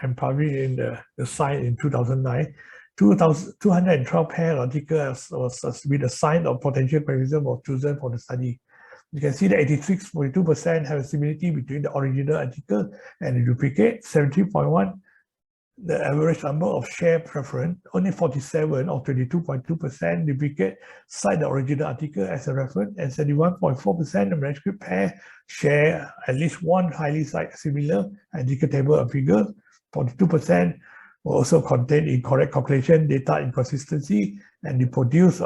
and published in the Science in 2009. 212 pair articles was with a sign of potential plagiarism was chosen for the study. You can see that 86.2% have a similarity between the original article and the duplicate. 70.1%, the average number of share preference. Only 47 or 22.2% duplicate cite the original article as a reference, and 71.4% of manuscript pair share at least one highly similar article table of figures. 42% will also contain incorrect calculation, data inconsistency, and reproduce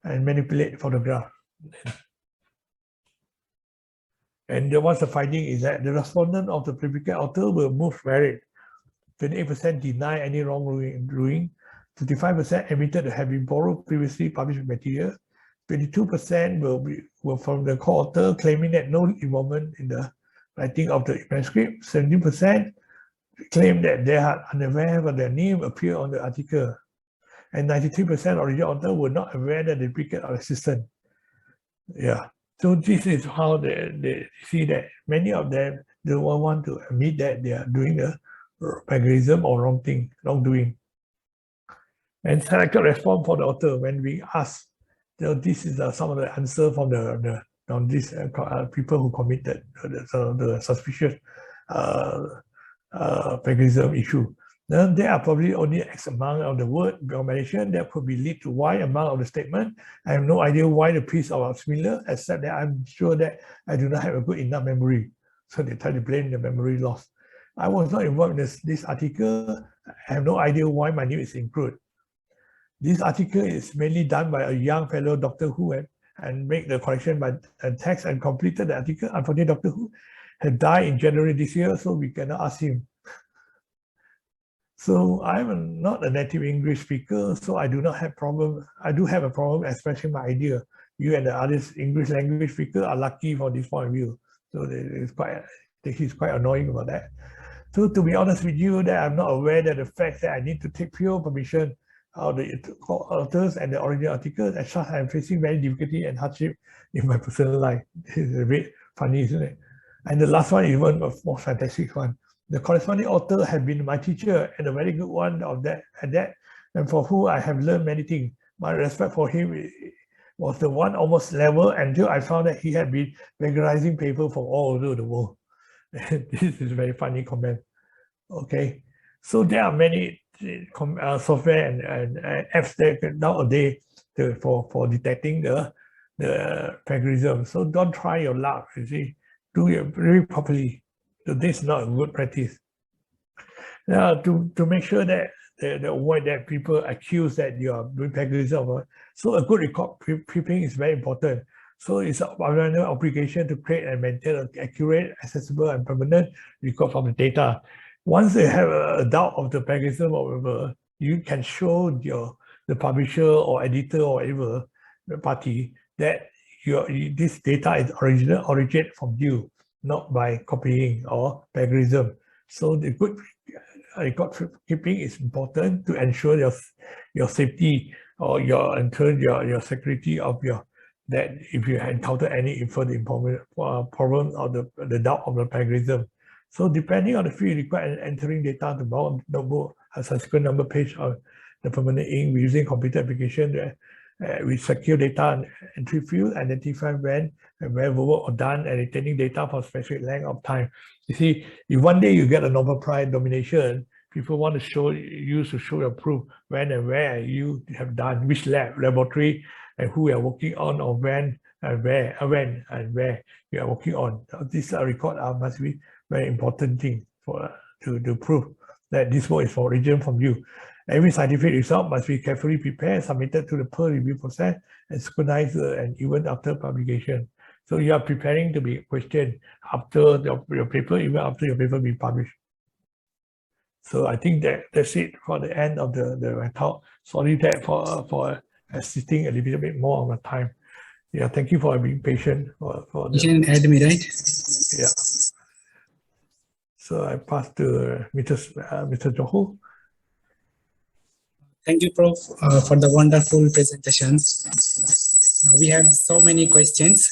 and manipulate photograph. And what's the finding is that the respondent of the predicate author will most varied. 28% deny any wrongdoing, 55% admitted to having borrowed previously published material, 22% were from the co-author claiming that no involvement in the writing of the manuscript, 17% claim that they are unaware that their name appeared on the article, and 93% original author were not aware that the duplicate are existent. Yeah, so this is how they see that many of them don't want to admit that they are doing the plagiarism or wrongdoing. And selected response for the author when we ask. So this is some of the answer from these people who committed the suspicious plagiarism issue. Then there are probably only X amount of the word combination that could be lead to Y amount of the statement. I have no idea why the piece are similar, except that I'm sure that I do not have a good enough memory. So they try to blame the memory loss. I was not involved in this article. I have no idea why my name is included. This article is mainly done by a young fellow Doctor Who and make the correction by text and completed the article. Unfortunately, Doctor Who had died in January this year, so we cannot ask him. So I'm not a native English speaker, so I do not have problem. I do have a problem expressing my idea. You and the other English language speaker are lucky for this point of view. So he's quite annoying about that. So to be honest with you, that I'm not aware that the fact that I need to take pure permission of the authors and the original articles, and such I'm facing very difficulty and hardship in my personal life. It's a bit funny, isn't it? And the last one is even a more fantastic one. The corresponding author had been my teacher and a very good one of that, and for whom I have learned many things. My respect for him was the one almost level until I found that he had been plagiarizing paper from all over the world. This is a very funny comment. Okay, so there are many software and apps that nowadays for detecting the plagiarism. So don't try your luck. You see, do it very properly. So this is not a good practice. Now, to make sure that the avoid that people accuse that you are doing plagiarism, so a good record keeping is very important. So it's our obligation to create and maintain an accurate, accessible, and permanent record of the data. Once they have a doubt of the plagiarism or whatever, you can show the publisher or editor or whatever party that this data is originate from you, not by copying or plagiarism. So the good record keeping is important to ensure your safety or your security of that if you encounter any further problem or the doubt of the plagiarism. So depending on the field required entering data to notebook, a subsequent number page of the permanent ink using computer application with secure data entry field, identify when and where work was done and retaining data for a specific length of time. You see, if one day you get a Nobel Prize nomination, people want to show your proof when and where you have done, which laboratory and who you are working on, or when and where you are working on. These records must be very important thing to prove that this work is origin from you. Every scientific result must be carefully prepared, submitted to the peer review process, and scrutinized and even after publication. So you are preparing to be questioned after your paper, even after your paper be published. So I think that's it for the end of the talk. Sorry that for assisting a little bit more of my time. Yeah, thank you for being patient. You can add me, right? Yeah. So I pass to Mr. Zohrul. Thank you, Prof, for the wonderful presentations. We have so many questions.